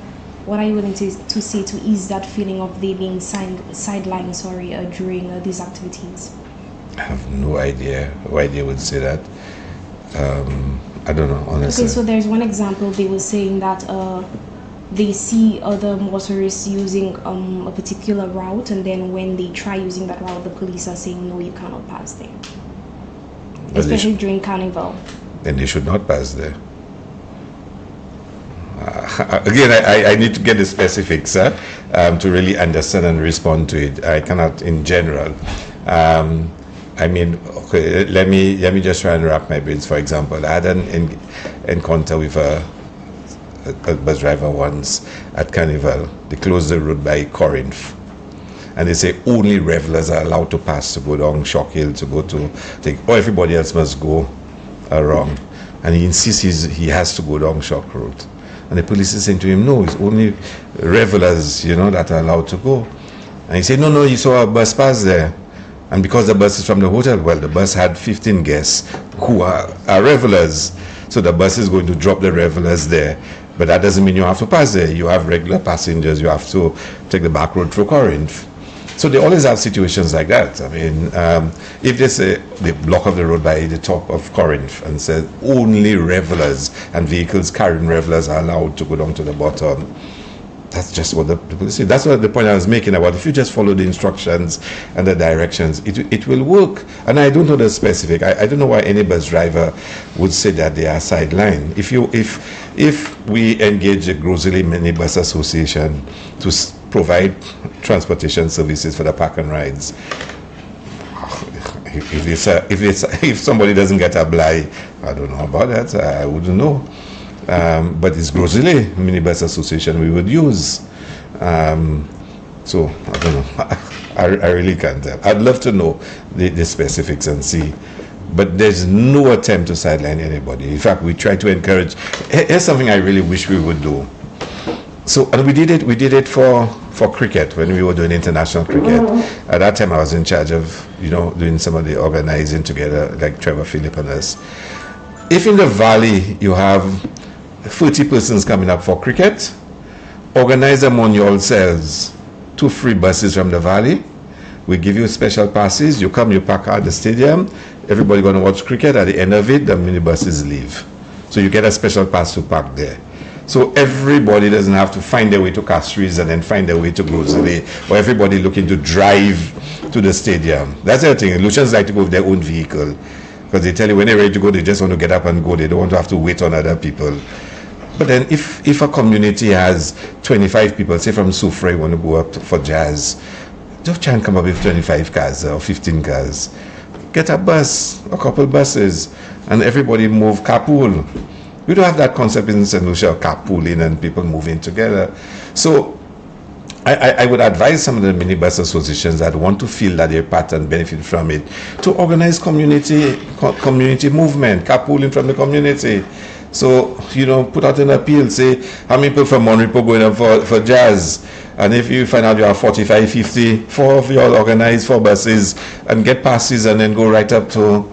what are you willing to say to ease that feeling of they being sidelined during these activities? I have no idea why they would say that. I don't know, honestly. Okay, so there's one example. They were saying that they see other motorists using a particular route, and then when they try using that route, the police are saying, no, you cannot pass there. Well, especially during carnival. Then they should not pass there. Again, I need to get the specifics to really understand and respond to it. I cannot in general. I mean, okay, let me just try and wrap my brains. For example, I had an encounter with a bus driver once at Carnival. They closed the road by Corinth, and they say only revelers are allowed to pass, to go down Shock Hill, to go to take, or everybody else must go around. And he insists he has to go down Shock Road. And the police is saying to him, no, it's only revelers, that are allowed to go. And he said, no, he saw a bus pass there. And because the bus is from the hotel, well, the bus had 15 guests who are revelers. So the bus is going to drop the revelers there. But that doesn't mean you have to pass there. You have regular passengers. You have to take the back road through Corinth. So they always have situations like that. I mean, if they say they block off the road by the top of Corinth and say only revelers and vehicles carrying revelers are allowed to go down to the bottom, that's just what the people say. That's what the point I was making about if you just follow the instructions and the directions, it will work. And I don't know the specific. I don't know why any bus driver would say that they are sidelined. If we engage the Grosley Minibus Association to provide transportation services for the park and rides, if somebody doesn't get a blight, I don't know about that. I wouldn't know. But it's Grosley Minibus Association we would use. So I don't know. I really can't tell. I'd love to know the specifics and see. But there's no attempt to sideline anybody. In fact, we try to encourage. Here's something I really wish we would do. So and we did it for cricket when we were doing international cricket. At that time I was in charge of, doing some of the organizing together, like Trevor Phillip and us. If in the valley you have 30 persons coming up for cricket, organize among yourselves 2 free buses from the valley. We give you special passes. You come, you park at the stadium. Everybody going to watch cricket. At the end of it, the minibuses leave. So you get a special pass to park there. So everybody doesn't have to find their way to Castries and then find their way to Grosley, or everybody looking to drive to the stadium. That's the other thing. Lucians like to go with their own vehicle because they tell you when they're ready to go, they just want to get up and go. They don't want to have to wait on other people. But then if a community has 25 people, say from Soufrière, want to go up for jazz, just try and come up with 25 cars or 15 cars. Get a bus, a couple buses, and everybody move carpool. We don't have that concept in St. Lucia, carpooling and people moving together. So I would advise some of the minibus associations that want to feel that they're part and benefit from it to organize community movement, carpooling from the community. So, put out an appeal, say, how many people from Monrepo going up for jazz? And if you find out you have 45, 50, 4 of you all organize 4 buses and get passes and then go right up to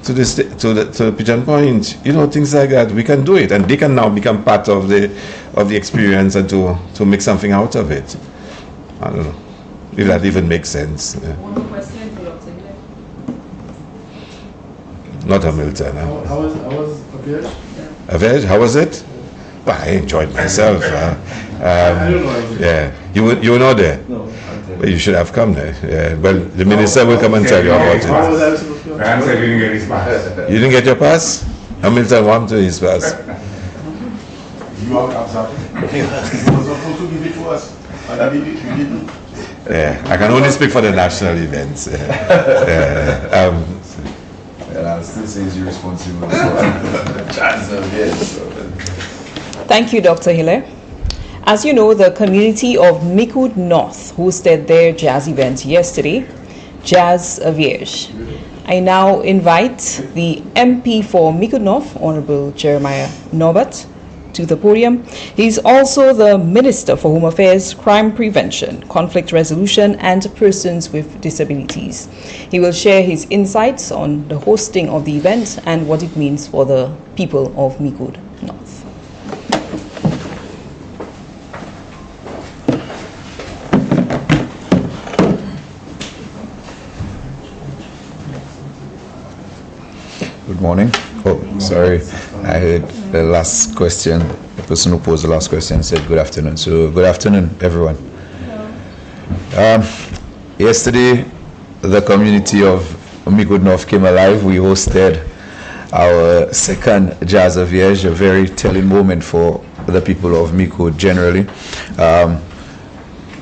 the Pigeon Point, things like that. We can do it, and they can now become part of the experience and to make something out of it. I don't know if that even makes sense. Yeah. One question for Dr. Hilaire. Not Hamilton. How was Vierge? Vierge, how was it? Well, I enjoyed myself. I don't know. Yeah, you were not there. No. But you should have come there. Yeah. Well, the minister will come and tell you about it. How was I supposed to go? Answer didn't get his pass. You didn't get your pass? Hamilton won to his pass. You are upset. He was supposed to give it to us, and we didn't. Yeah, I can only speak for the national events. And I'll still say it's your responsibility. Thank you, Dr. Hilaire. As you know, the community of Micoud North hosted their jazz event yesterday, Jazz Vierge. I now invite the MP for Micoud North, Honourable Jeremiah Norbert, to the podium. He's also the Minister for Home Affairs, Crime Prevention, Conflict Resolution and Persons with Disabilities. He will share his insights on the hosting of the event and what it means for the people of Micoud North. Good morning. Oh, sorry. I heard the last question. The person who posed the last question said good afternoon. So good afternoon, everyone. Yesterday, the community of Micoud North came alive. We hosted our second Jazz Vierge, a very telling moment for the people of Micoud generally,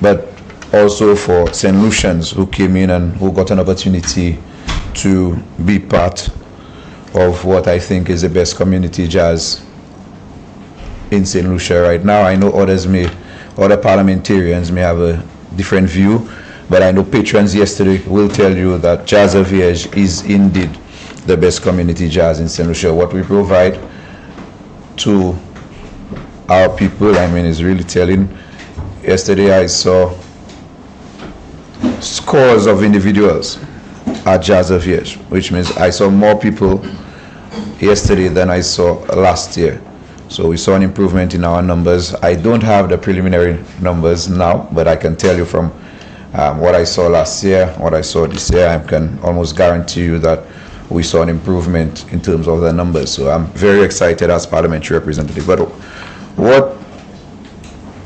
but also for St. Lucians who came in and who got an opportunity to be part of what I think is the best community jazz in St. Lucia right now. I know other parliamentarians may have a different view, but I know patrons yesterday will tell you that Jazz Vierge is indeed the best community jazz in St. Lucia. What we provide to our people, is really telling. Yesterday I saw scores of individuals at Jazz Vierge, which means I saw more people yesterday than I saw last year. So we saw an improvement in our numbers. I don't have the preliminary numbers now, but I can tell you from what I saw last year, what I saw this year, I can almost guarantee you that we saw an improvement in terms of the numbers. So I'm very excited as Parliamentary Representative. But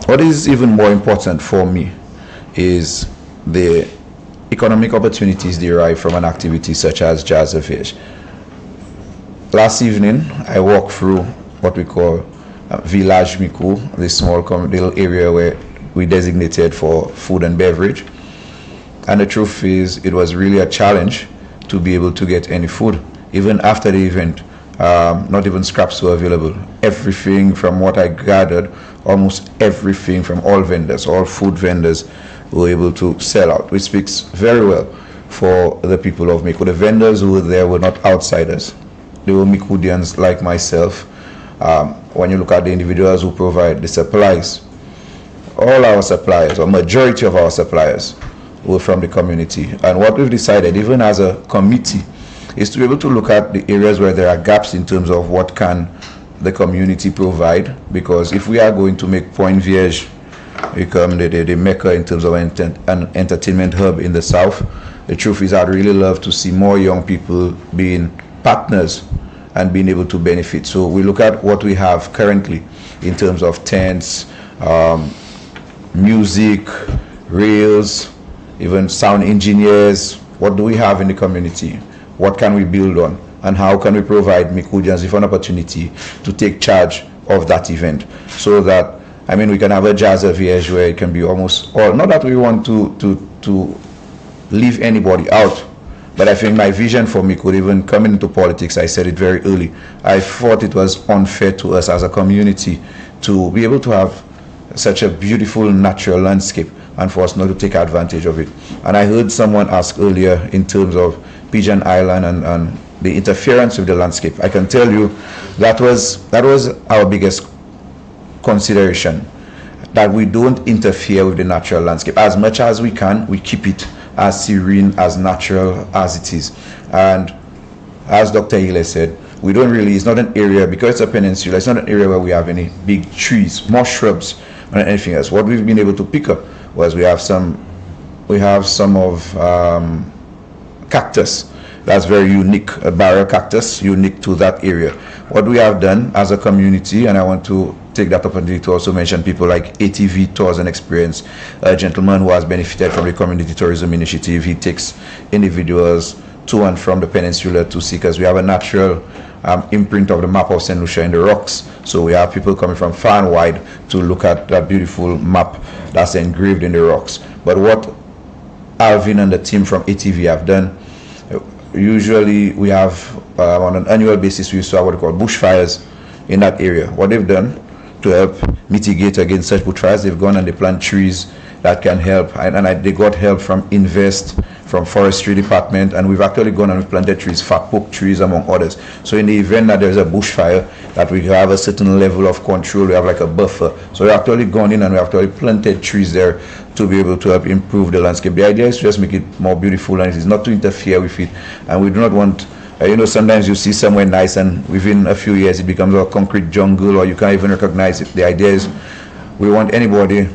what is even more important for me is the economic opportunities derived from an activity such as Jazz Vierge. Last evening, I walked through what we call Village Micoud, this small little area where we designated for food and beverage. And the truth is, it was really a challenge to be able to get any food. Even after the event, not even scraps were available. Everything from what I gathered, almost everything from all vendors, all food vendors were able to sell out, which speaks very well for the people of Micoud. The vendors who were there were not outsiders. They were Micoudians like myself. When you look at the individuals who provide the supplies, all our suppliers, or majority of our suppliers, were from the community. And what we've decided, even as a committee, is to be able to look at the areas where there are gaps in terms of what can the community provide. Because if we are going to make Point Vierge become the mecca in terms of an entertainment hub in the south, the truth is I'd really love to see more young people being partners and being able to benefit. So we look at what we have currently in terms of tents, music, rails, even sound engineers. What do we have in the community? What can we build on? And how can we provide Micoudians with an opportunity to take charge of that event? So that, I mean, we can have a Jazz of Vierge where it can be almost all, not that we want to leave anybody out, but I think my vision for Micoud, even coming into politics, I said it very early, I thought it was unfair to us as a community to be able to have such a beautiful natural landscape and for us not to take advantage of it. And I heard someone ask earlier in terms of Pigeon Island and the interference with the landscape. I can tell you that was our biggest consideration, that we don't interfere with the natural landscape. As much as we can, we keep it as serene, as natural as it is. And as Dr. Hilaire said, we don't really, it's not an area, because it's a peninsula, it's not an area where we have any big trees, more shrubs than anything else. What we've been able to pick up was we have some of cactus that's very unique, a barrel cactus unique to that area. What we have done as a community, and I want to take that opportunity to also mention people like ATV Tours and Experience, a gentleman who has benefited from the community tourism initiative. He takes individuals to and from the peninsula to see, because we have a natural imprint of the map of St. Lucia in the rocks. So we have people coming from far and wide to look at that beautiful map that's engraved in the rocks. But what Alvin and the team from ATV have done, usually we have on an annual basis, we used to have what we call bushfires in that area. What they've done to help mitigate against such bushfires, they've gone and they plant trees that can help, and they got help from Invest, from Forestry Department, and we've actually gone and we've planted trees, fat oak trees among others. So in the event that there's a bushfire, that we have a certain level of control, we have like a buffer. So we've actually gone in and we actually planted trees there to be able to help improve the landscape. The idea is to just make it more beautiful, and it is not to interfere with it. And we do not want, sometimes you see somewhere nice and within a few years it becomes a concrete jungle, or you can't even recognize it. The idea is we want anybody,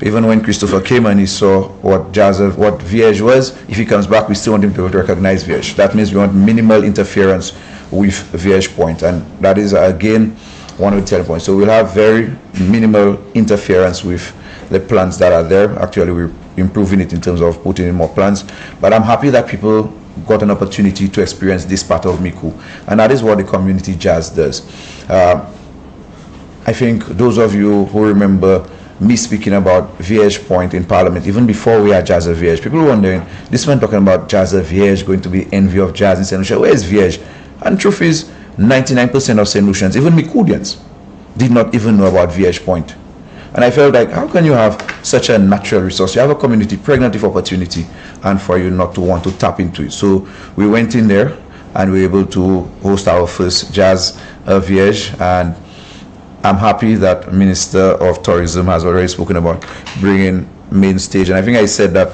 even when Christopher came and he saw what Vierge was, if he comes back, we still want him to be able to recognize Vierge. That means we want minimal interference with Vierge Point, and that is again one of the telling points. So we'll have very minimal interference with the plants that are there. Actually, we're improving it in terms of putting in more plants, but I'm happy that people got an opportunity to experience this part of Micoud, and that is what the community jazz does. I think those of you who remember me speaking about Vierge Point in Parliament, even before we had Jazz of Vierge, people were wondering, this man talking about Jazz of Vierge going to be envy of jazz in St. Lucia. Where is Vierge? And the truth is, 99% of St. Lucians, even Micoudians, did not even know about Vierge Point. And I felt like, how can you have such a natural resource? You have a community pregnant with opportunity, and for you not to want to tap into it. So we went in there and we were able to host our first Jazz of Vierge, and I'm happy that Minister of Tourism has already spoken about bringing main stage. And I think I said that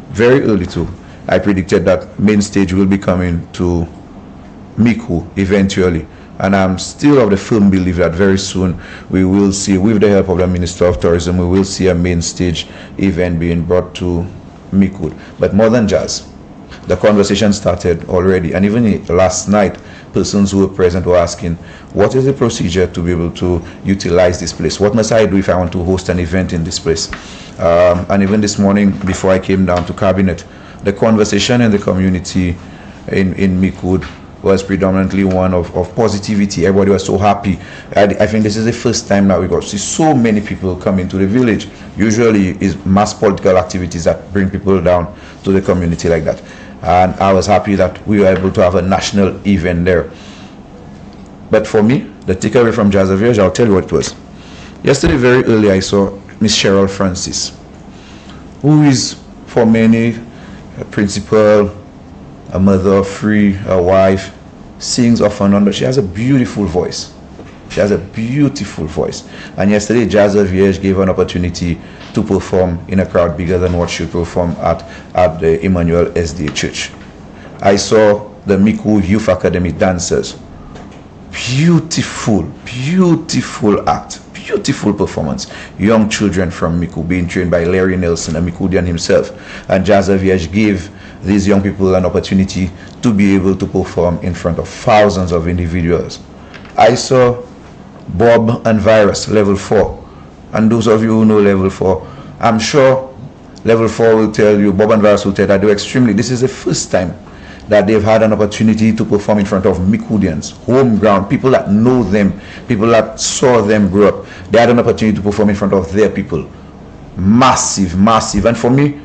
very early too. I predicted that main stage will be coming to Micoud eventually. And I'm still of the firm belief that very soon we will see, with the help of the Minister of Tourism, we will see a main stage event being brought to Micoud. But more than jazz, the conversation started already. And even last night, persons who were present were asking, what is the procedure to be able to utilize this place? What must I do if I want to host an event in this place? And even this morning, before I came down to Cabinet, the conversation in the community in Micoud was predominantly one of positivity. Everybody was so happy. I think this is the first time that we got to see so many people come into the village. Usually it's mass political activities that bring people down to the community like that. And I was happy that we were able to have a national event there. But for me, the takeaway from Jazz of Vierge, I'll tell you what it was. Yesterday, very early, I saw Miss Cheryl Francis, who is for many a principal, a mother of three, a wife, sings off and on, but she has a beautiful voice. She has a beautiful voice. And yesterday, Jazz of Vierge gave her an opportunity to perform in a crowd bigger than what she performed at the Emmanuel SDA Church. I saw the Micoud Youth Academy dancers. Beautiful, beautiful act, beautiful performance. Young children from Micoud being trained by Larry Nelson, a Micoudian himself. And Jazza Vierge gave these young people an opportunity to be able to perform in front of thousands of individuals. I saw Bob and Virus, level 4. And those of you who know level 4, I'm sure level 4 will tell you, Bob and Virus will tell you that this is the first time that they've had an opportunity to perform in front of Micoudians, home ground, people that know them, people that saw them grow up. They had an opportunity to perform in front of their people. Massive, massive. And for me,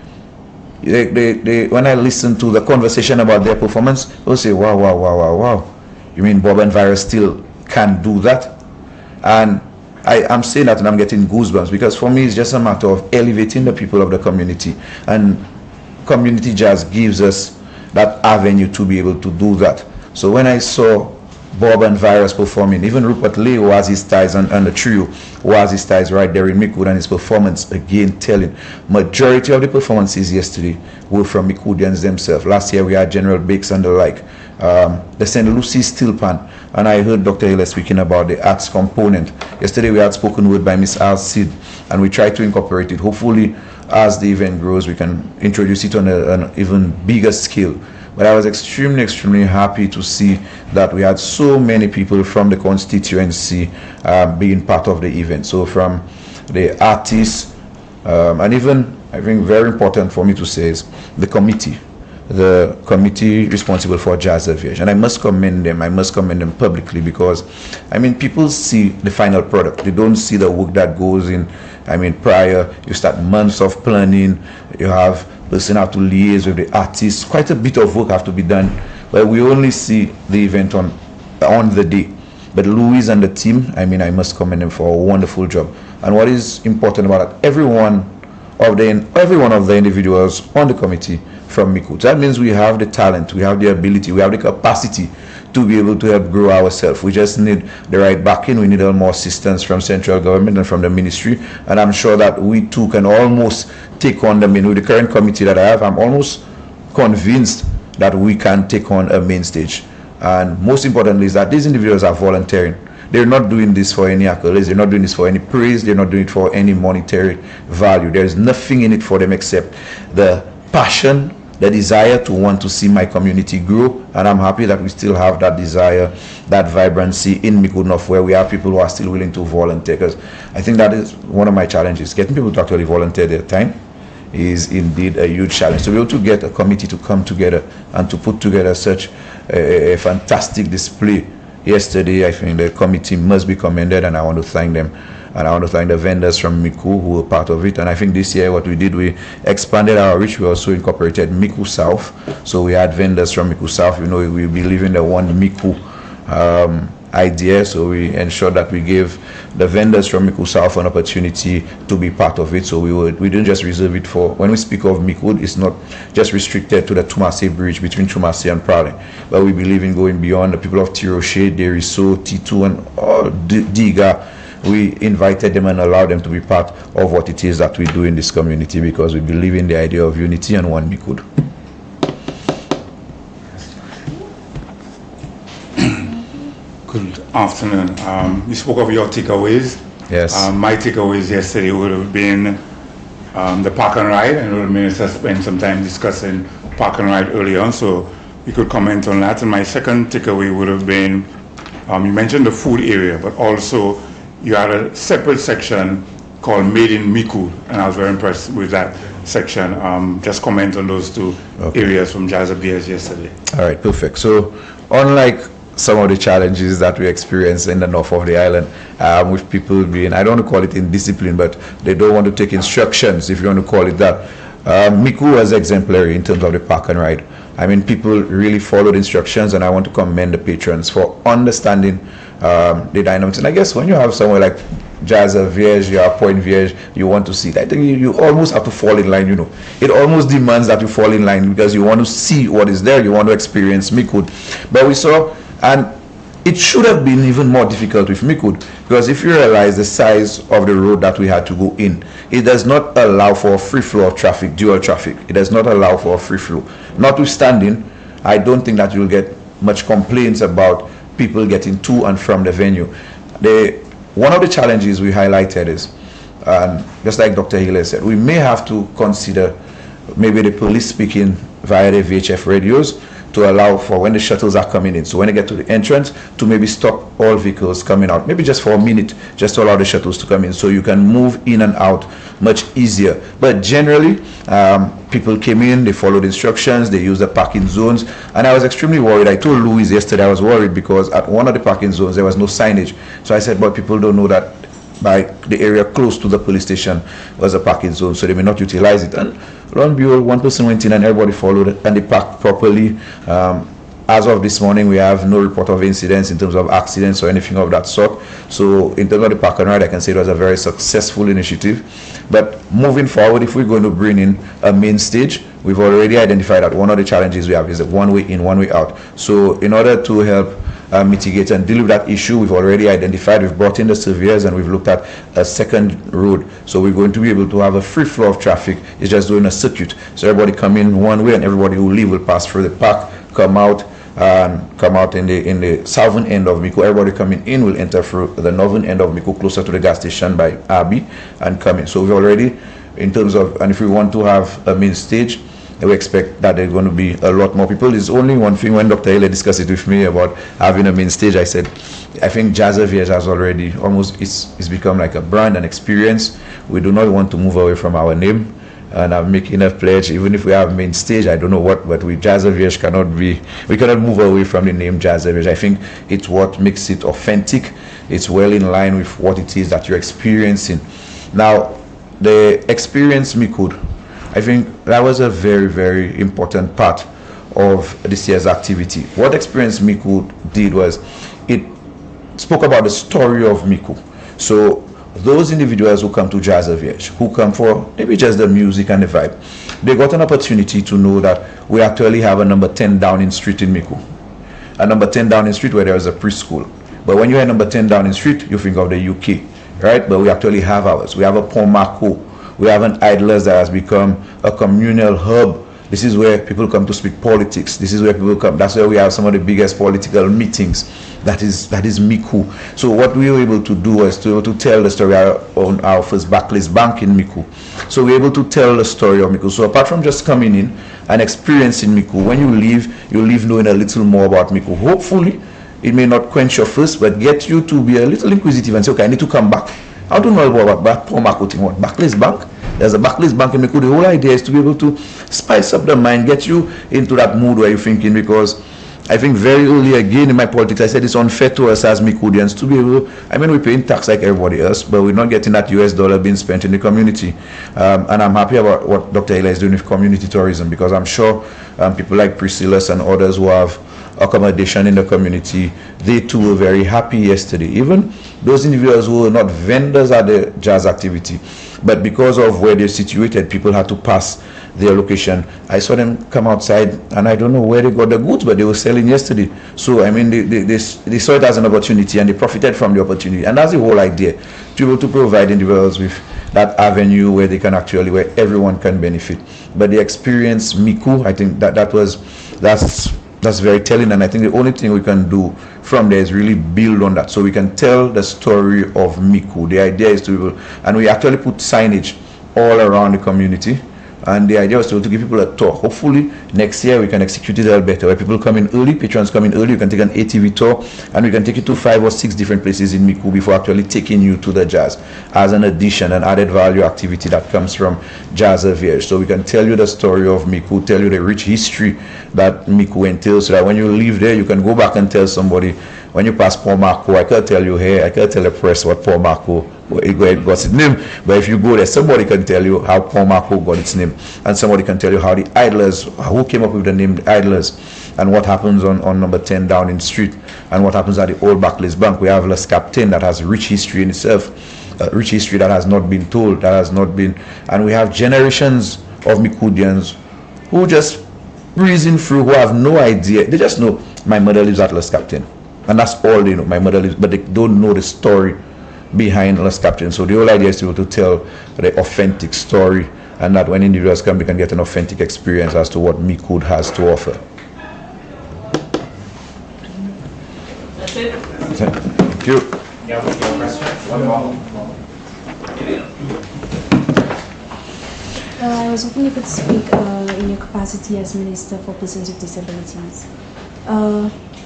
when I listen to the conversation about their performance, they'll say, wow, wow, wow, wow, wow. You mean Bob and Virus still can do that? And I'm saying that and I'm getting goosebumps, because for me it's just a matter of elevating the people of the community, and community jazz gives us that avenue to be able to do that. So when I saw Bob and Virus performing, even Rupert Lee, who has his ties, and the trio who has his ties right there in Micoud, and his performance again telling. Majority of the performances yesterday were from Micoudians themselves. Last year we had General Bakes and the like. The St. Lucie Steel Pan, and I heard Dr. Hilaire speaking about the arts component. Yesterday we had spoken word by Miss Alcide, and we tried to incorporate it. Hopefully as the event grows we can introduce it on an even bigger scale. But I was extremely, extremely happy to see that we had so many people from the constituency being part of the event. So from the artists, and even, I think very important for me to say, is the committee responsible for Jazza Vierge. And I must commend them publicly, because, I mean, people see the final product. They don't see the work that goes in. I mean, prior, you start months of planning, you have person have to liaise with the artists, quite a bit of work have to be done, but we only see the event on the day. But Louise and the team, I mean, I must commend them for a wonderful job. And what is important about it, every one of the individuals on the committee from Micoud. That means we have the talent, we have the ability, we have the capacity to be able to help grow ourselves. We just need the right backing. We need a little more assistance from central government and from the ministry. And I'm sure that we too can almost take on with the current committee that I have. I'm almost convinced that we can take on a main stage. And most importantly is that these individuals are volunteering. They're not doing this for any accolades. They're not doing this for any praise. They're not doing it for any monetary value. There is nothing in it for them except the passion, the desire to want to see my community grow. And I'm happy that we still have that desire, that vibrancy in Micoud North, where we have people who are still willing to volunteer. Because I think that is one of my challenges. Getting people to actually volunteer their time is indeed a huge challenge. To be able to get a committee to come together and to put together such a fantastic display yesterday, I think the committee must be commended, and I want to thank them. And I want to thank the vendors from Micoud who were part of it. And I think this year what we did, we expanded our reach. We also incorporated Micoud South. So we had vendors from Micoud South. You know, we believe in the one Micoud idea. So we ensured that we gave the vendors from Micoud South an opportunity to be part of it. So we didn't just reserve it for, when we speak of Micoud, it's not just restricted to the Tumasse Bridge between Tumasse and Prowling. But we believe in going beyond. The people of Tiroche, Deriso, T2, and all Diga, we invited them and allowed them to be part of what it is that we do in this community, because we believe in the idea of unity and one Micoud. Good afternoon. You spoke of your takeaways. Yes. My takeaways yesterday would have been the park and ride, and the minister spent some time discussing park and ride early on, so you could comment on that. And my second takeaway would have been, you mentioned the food area, but also you had a separate section called Made in Micoud, and I was very impressed with that section. Just comment on those two areas from Jazza Vierge yesterday. All right, perfect. So unlike some of the challenges that we experience in the north of the island, with people being, I don't want to call it indiscipline, but they don't want to take instructions, if you want to call it that. Micoud was exemplary in terms of the park and ride. I mean, people really followed instructions, and I want to commend the patrons for understanding the dynamics. And I guess when you have somewhere like Jazza Vierge, you have Point Vierge, you want to see it. I think you almost have to fall in line, you know. It almost demands that you fall in line, because you want to see what is there, you want to experience Micoud. But we saw, and it should have been even more difficult with Micoud, because if you realize the size of the road that we had to go in, it does not allow for a free flow of traffic, dual traffic. It does not allow for a free flow. Notwithstanding, I don't think that you'll get much complaints about people getting to and from the venue. One of the challenges we highlighted is, just like Dr. Hilaire said, we may have to consider maybe the police speaking via the VHF radios to allow for when the shuttles are coming in. So when they get to the entrance, to maybe stop all vehicles coming out, maybe just for a minute, just to allow the shuttles to come in, so you can move in and out much easier. But generally, people came in, they followed instructions, they used the parking zones, and I was extremely worried. I told Louise yesterday I was worried because at one of the parking zones there was no signage. So I said, but people don't know that by the area close to the police station was a parking zone, so they may not utilize it. And lo and behold, one person went in and everybody followed it and they parked properly. As of this morning, we have no report of incidents in terms of accidents or anything of that sort. So in terms of the park and ride, I can say it was a very successful initiative. But moving forward, if we're going to bring in a main stage, we've already identified that one of the challenges we have is a one way in, one way out. So in order to help mitigate and deal with that issue, we've already identified, we've brought in the surveyors and we've looked at a second road. So we're going to be able to have a free flow of traffic. It's just doing a circuit. So everybody come in one way and everybody who leave will pass through the park, come out in the southern end of Micoud. Everybody coming in will enter through the northern end of Micoud, closer to the gas station by Abbey, and come in. So we've already, in terms of, and if we want to have a main stage, we expect that there's going to be a lot more people. There's only one thing, when Dr. Hilaire discussed it with me about having a main stage, I said, I think Vierge has already almost, it's become like a brand and experience. We do not want to move away from our name. And I'm making a pledge, even if we have main stage, I don't know what, but we Vierge cannot be, we cannot move away from the name Vierge. I think it's what makes it authentic. It's well in line with what it is that you're experiencing. Now, the experience Micoud, I think that was a very, very important part of this year's activity. What Experience Micoud did was it spoke about the story of Micoud. So those individuals who come to Vierge, who come for maybe just the music and the vibe, they got an opportunity to know that we actually have a number 10 Downing Street in Micoud. A number 10 Downing Street where there is a preschool. But when you hear number 10 Downing Street, you think of the UK, right? But we actually have ours. We have a Pont Marco. We have an Idlers that has become a communal hub. This is where people come to speak politics. This is where people come. That's where we have some of the biggest political meetings. That is Micoud. So what we were able to do was to tell the story on our first backlist bank in Micoud. So we're able to tell the story of Micoud. So apart from just coming in and experiencing Micoud, when you leave knowing a little more about Micoud. Hopefully, it may not quench your thirst, but get you to be a little inquisitive and say, okay, I need to come back. I don't know about that Paul Marco thing. What backlist bank? There's a backlist bank in Micoud. The whole idea is to be able to spice up the mind, get you into that mood where you're thinking, because I think very early again in my politics, I said it's unfair to us as Micoudians to be able, I mean, we're paying tax like everybody else, but we're not getting that US dollar being spent in the community. And I'm happy about what Dr. Hilaire is doing with community tourism, because I'm sure people like Priscilla and others who have accommodation in the community, they too were very happy yesterday. Even those individuals who were not vendors at the jazz activity, but because of where they're situated, people had to pass their location. I saw them come outside, and I don't know where they got the goods, but they were selling yesterday. So I mean, they saw it as an opportunity, and they profited from the opportunity. And that's the whole idea, to be able to provide individuals with that avenue where they can actually, where everyone can benefit. But the experience Micoud, I think that's very telling, and I think the only thing we can do from there is really build on that, so we can tell the story of Micoud. The idea is to, and we actually put signage all around the community, and the idea was to give people a tour. Hopefully next year we can execute it a little better, where people come in early, patrons come in early, you can take an ATV tour, and we can take you to 5 or 6 different places in Micoud before actually taking you to the jazz as an addition, an added value activity that comes from Vierge. So we can tell you the story of Micoud, tell you the rich history that Micoud entails, so that when you leave there, you can go back and tell somebody, when you pass Pont Marco, I can't tell you here, I can't tell the press what Pont Marco got its name, but if you go there, somebody can tell you how Pont Marco got its name, and somebody can tell you how the Idlers, who came up with the name the Idlers, and what happens on number 10 Downing Street, and what happens at the old Backlist Bank. We have Les Captain that has rich history in itself, rich history that has not been told, that has not been, and we have generations of Micoudians who just breezing through, who have no idea. They just know my mother lives at Les Captain. And that's all they know. My mother lives, but they don't know the story behind lost captain. So the whole idea is to be able to tell the authentic story, and that when individuals come, they can get an authentic experience as to what Micoud has to offer. That's it. Thank you. Yeah, what's your question? One more. I was hoping you could speak in your capacity as Minister for Persons with Disabilities.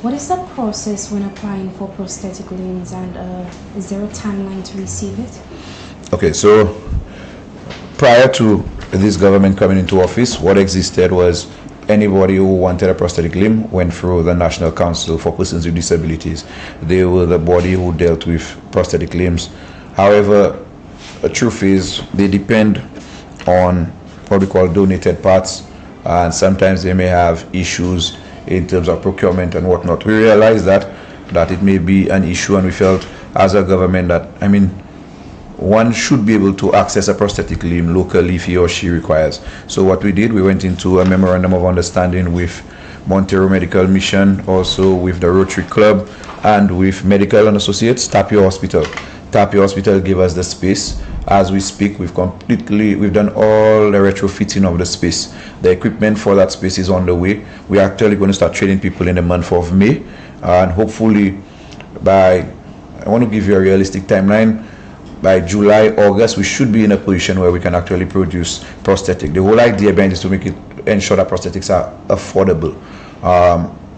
What is the process when applying for prosthetic limbs, and is there a timeline to receive it? Okay, so prior to this government coming into office, what existed was anybody who wanted a prosthetic limb went through the National Council for Persons with Disabilities. They were the body who dealt with prosthetic limbs. However, the truth is they depend on what we call donated parts, and sometimes they may have issues in terms of procurement and whatnot. We realized that it may be an issue, and we felt as a government that, I mean, one should be able to access a prosthetic limb locally if he or she requires. So what we did, we went into a memorandum of understanding with Montero Medical Mission, also with the Rotary Club, and with Medical and Associates, Tapio Hospital. Tapio Hospital gave us the space. As we speak, we've done all the retrofitting of the space. The equipment for that space is on the way. We're actually going to start training people in the month of May, and hopefully I want to give you a realistic timeline, by July, August, we should be in a position where we can actually produce prosthetic. The whole idea behind is to ensure that prosthetics are affordable.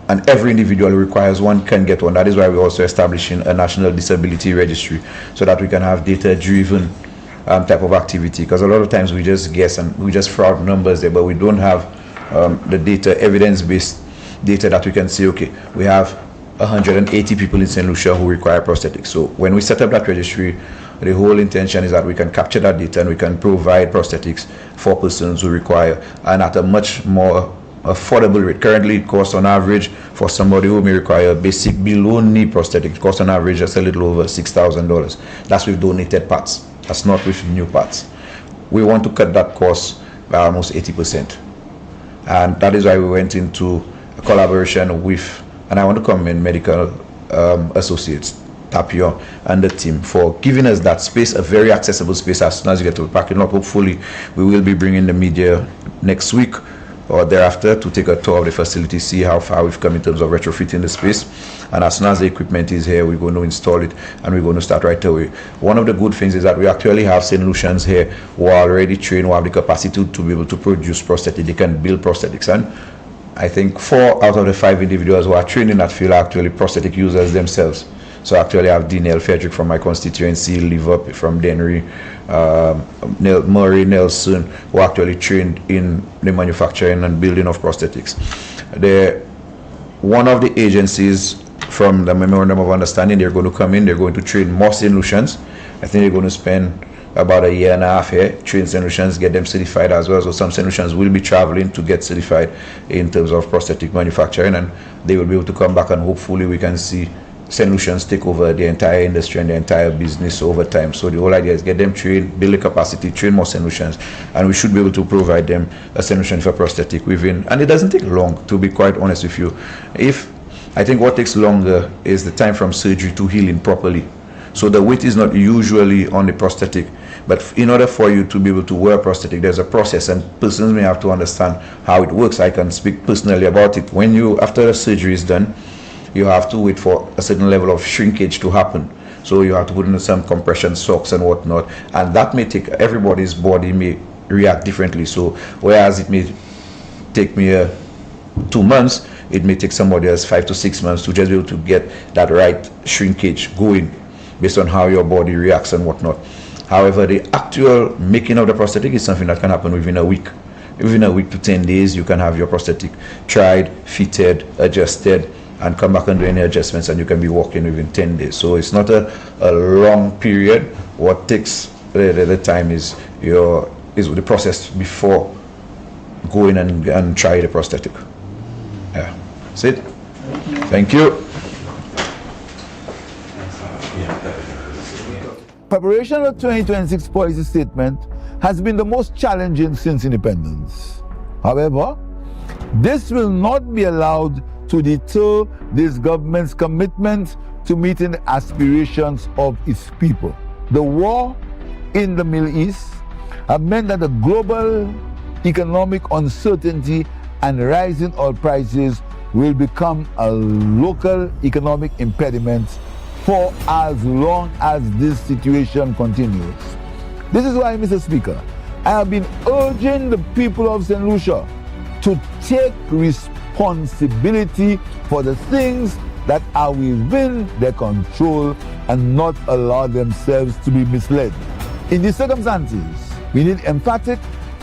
And every individual who requires one can get one. That is why we're also establishing a national disability registry, so that we can have data-driven type of activity. Because a lot of times we just guess and we just throw out numbers there, but we don't have the data, evidence-based data that we can say, okay, we have 180 people in St. Lucia who require prosthetics. So when we set up that registry, the whole intention is that we can capture that data and we can provide prosthetics for persons who require, and at a much more affordable rate. Currently, it costs on average for somebody who may require basic below knee prosthetic, it costs on average just a little over $6,000. That's with donated parts. That's not with new parts. We want to cut that cost by almost 80%. And that is why we went into a collaboration with, and I want to commend Medical Associates, Tapio, and the team for giving us that space, a very accessible space. As soon as you get to the parking lot, hopefully we will be bringing the media next week or thereafter to take a tour of the facility, see how far we've come in terms of retrofitting the space. And as soon as the equipment is here, we're going to install it and we're going to start right away. One of the good things is that we actually have St. Lucians here who are already trained, who have the capacity to be able to produce prosthetics. They can build prosthetics, and I think 4 out of the 5 individuals who are trained in that field are actually prosthetic users themselves. So actually I have Daniel Vierge from my constituency, Live Up from Denry, Murray Nelson, who actually trained in the manufacturing and building of prosthetics. One of the agencies from the Memorandum of Understanding, they're going to come in, they're going to train more St. Lucians. I think they're going to spend about a year and a half here, train St. Lucians, get them certified as well. So some St. Lucians will be traveling to get certified in terms of prosthetic manufacturing, and they will be able to come back, and hopefully we can see St. Lucians take over the entire industry and the entire business over time. So the whole idea is get them trained, build a capacity, train more St. Lucians, and we should be able to provide them a St. Lucian for prosthetic within, and it doesn't take long, to be quite honest with you. I think what takes longer is the time from surgery to healing properly. So the weight is not usually on the prosthetic, but in order for you to be able to wear a prosthetic, there's a process, and persons may have to understand how it works. I can speak personally about it. When after the surgery is done, you have to wait for a certain level of shrinkage to happen. So you have to put in some compression socks and whatnot, and that may take, everybody's body may react differently. So whereas it may take me 2 months, it may take somebody else 5 to 6 months to just be able to get that right shrinkage going based on how your body reacts and whatnot. However, the actual making of the prosthetic is something that can happen within a week. Within a week to 10 days, you can have your prosthetic tried, fitted, adjusted, and come back and do any adjustments, and you can be walking within 10 days. So it's not a long period. What takes the time is the process before going and try the prosthetic. Yeah, that's it. Thank you. Preparation of the 2026 policy statement has been the most challenging since independence. However, this will not be allowed to deter this government's commitment to meeting the aspirations of its people. The war in the Middle East have meant that the global economic uncertainty and rising oil prices will become a local economic impediment for as long as this situation continues. This is why, Mr. Speaker, I have been urging the people of St. Lucia to take responsibility for the things that are within their control and not allow themselves to be misled. In these circumstances, we need emphatic,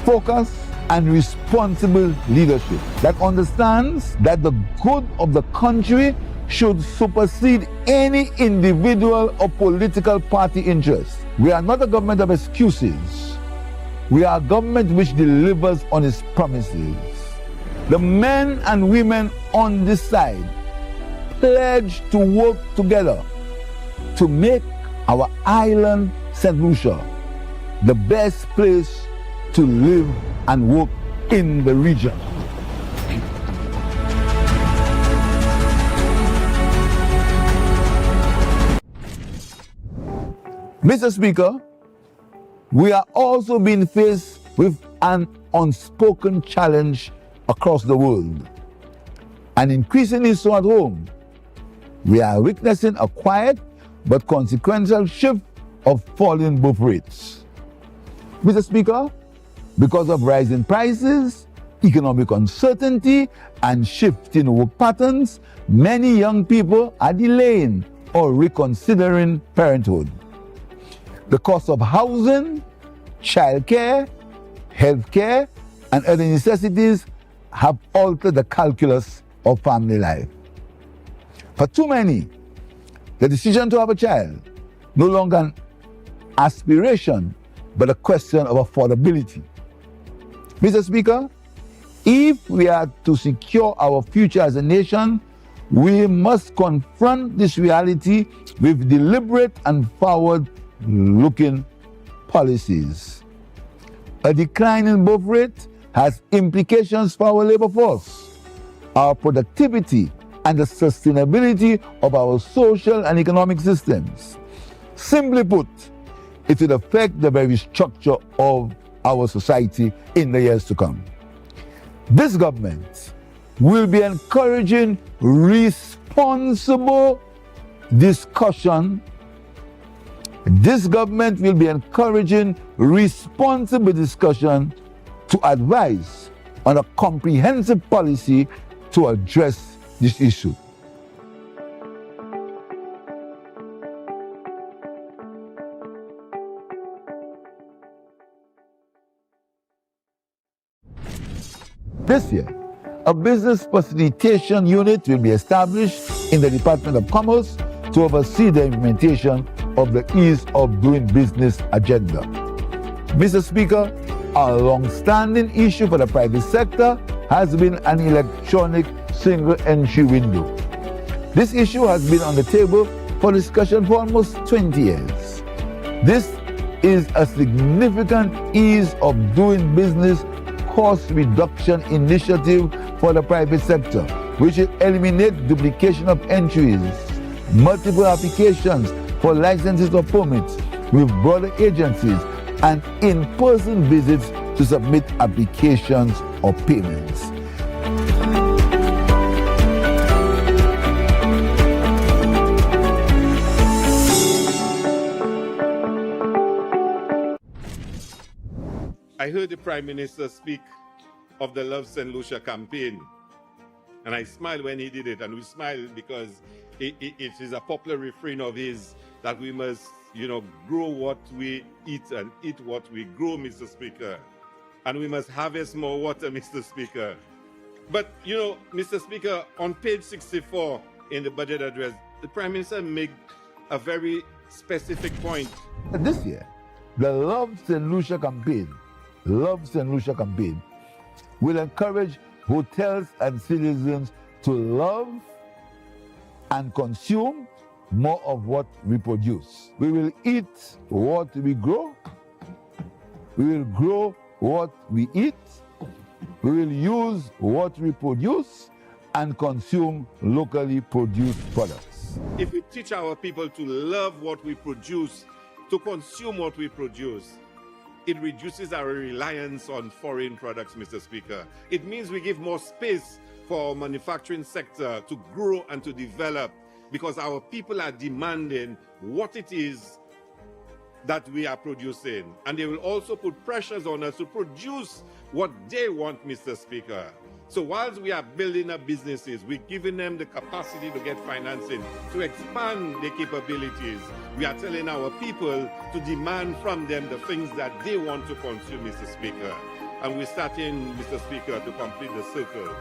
focused, and responsible leadership that understands that the good of the country should supersede any individual or political party interest. We are not a government of excuses. We are a government which delivers on its promises. The men and women on this side pledge to work together to make our island, St. Lucia, the best place to live and work in the region. Mr. Speaker, we are also being faced with an unspoken challenge across the world, and increasingly so at home. We are witnessing a quiet but consequential shift of falling birth rates. Mr. Speaker, because of rising prices, economic uncertainty, and shifting work patterns, many young people are delaying or reconsidering parenthood. The cost of housing, childcare, healthcare, and other necessities have altered the calculus of family life. For too many, the decision to have a child no longer an aspiration, but a question of affordability. Mr. Speaker, if we are to secure our future as a nation, we must confront this reality with deliberate and forward-looking policies. A decline in birth rate has implications for our labor force, our productivity, and the sustainability of our social and economic systems. Simply put, it will affect the very structure of our society in the years to come. This government will be encouraging responsible discussion. This government will be encouraging responsible discussion to advise on a comprehensive policy to address this issue. This year, a business facilitation unit will be established in the Department of Commerce to oversee the implementation of the Ease of Doing Business agenda. Mr. Speaker, a long-standing issue for the private sector has been an electronic single entry window. This issue has been on the table for discussion for almost 20 years. This is a significant ease of doing business cost reduction initiative for the private sector, which will eliminate duplication of entries, multiple applications for licenses or permits with broader agencies, and in-person visits to submit applications or payments. I heard the Prime Minister speak of the Love St. Lucia campaign, and I smiled when he did it, and we smiled because it is a popular refrain of his that we must, grow what we eat and eat what we grow, Mr. Speaker. And we must harvest more water, Mr. Speaker. But, Mr. Speaker, on page 64 in the budget address, the Prime Minister made a very specific point. This year, the Love St. Lucia campaign will encourage hotels and citizens to love and consume more of what we produce. We will eat what we grow. We will grow what we eat. We will use what we produce, and consume locally produced products. If we teach our people to love what we produce, to consume what we produce, it reduces our reliance on foreign products, Mr. Speaker. It means we give more space for our manufacturing sector to grow and to develop, because our people are demanding what it is that we are producing. And they will also put pressures on us to produce what they want, Mr. Speaker. So whilst we are building up businesses, we're giving them the capacity to get financing, to expand their capabilities. We are telling our people to demand from them the things that they want to consume, Mr. Speaker. And we're starting, Mr. Speaker, to complete the circle.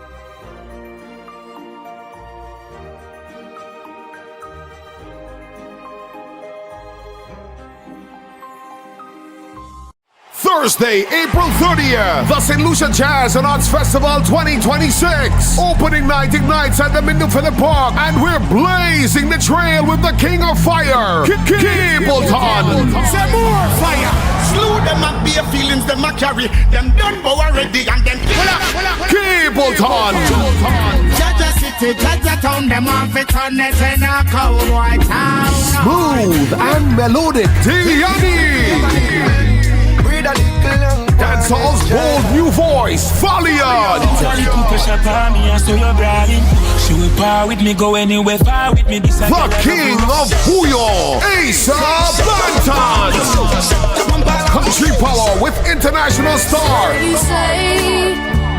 Thursday, April 30th, the St. Lucia Jazz and Arts Festival 2026. Opening night ignites at the Midfield Park, and we're blazing the trail with the King of Fire, Capleton. Say more fire. Slew them and bare feelings, them a carry. Them done bow already and then Capleton. Jaja City, Jaja Town, them off it on it in a cowboy town. Smooth and melodic Tiani. Dancehall's bold new voice, Valiant. The King of Puyo, Asa Bantan. Country power with international stars. You say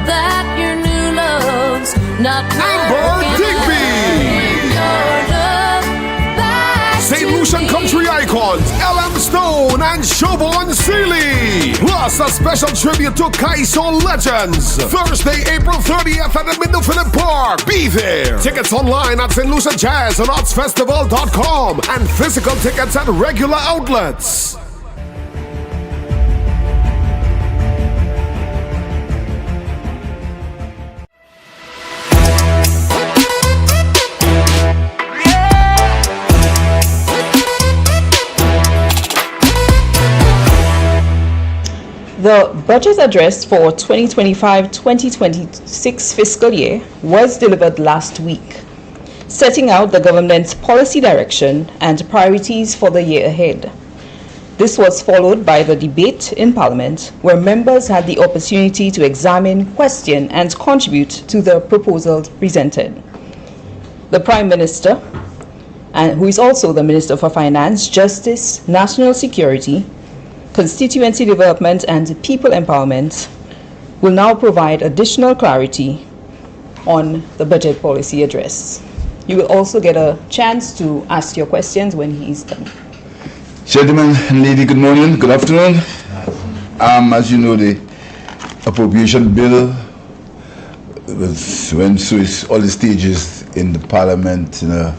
that your new love's not Amber Digby. St. Lucian country icons, LM Stone and Shobon Seeley. Plus a special tribute to Kaiso legends. Thursday, April 30th at the Midfield Park. Be there. Tickets online at stluciajazzandartsfestival.com and physical tickets at regular outlets. The budget address for 2025-2026 fiscal year was delivered last week, setting out the government's policy direction and priorities for the year ahead. This was followed by the debate in Parliament, where members had the opportunity to examine, question, and contribute to the proposals presented. The Prime Minister, who is also the Minister for Finance, Justice, National Security, Constituency Development and People Empowerment, will now provide additional clarity on the budget policy address. You will also get a chance to ask your questions when he is done. Gentlemen and lady, good morning, good afternoon. As you know, the appropriation bill went through all the stages in the Parliament, in the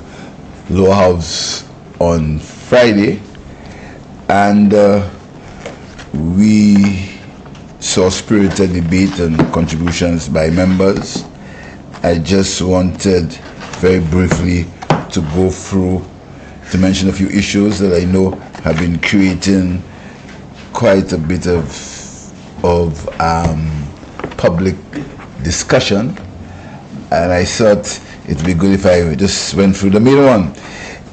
lower house on Friday, and we saw spirited debate and contributions by members. I just wanted very briefly to go through, to mention a few issues that I know have been creating quite a bit of public discussion, and I thought it would be good if I just went through the main one.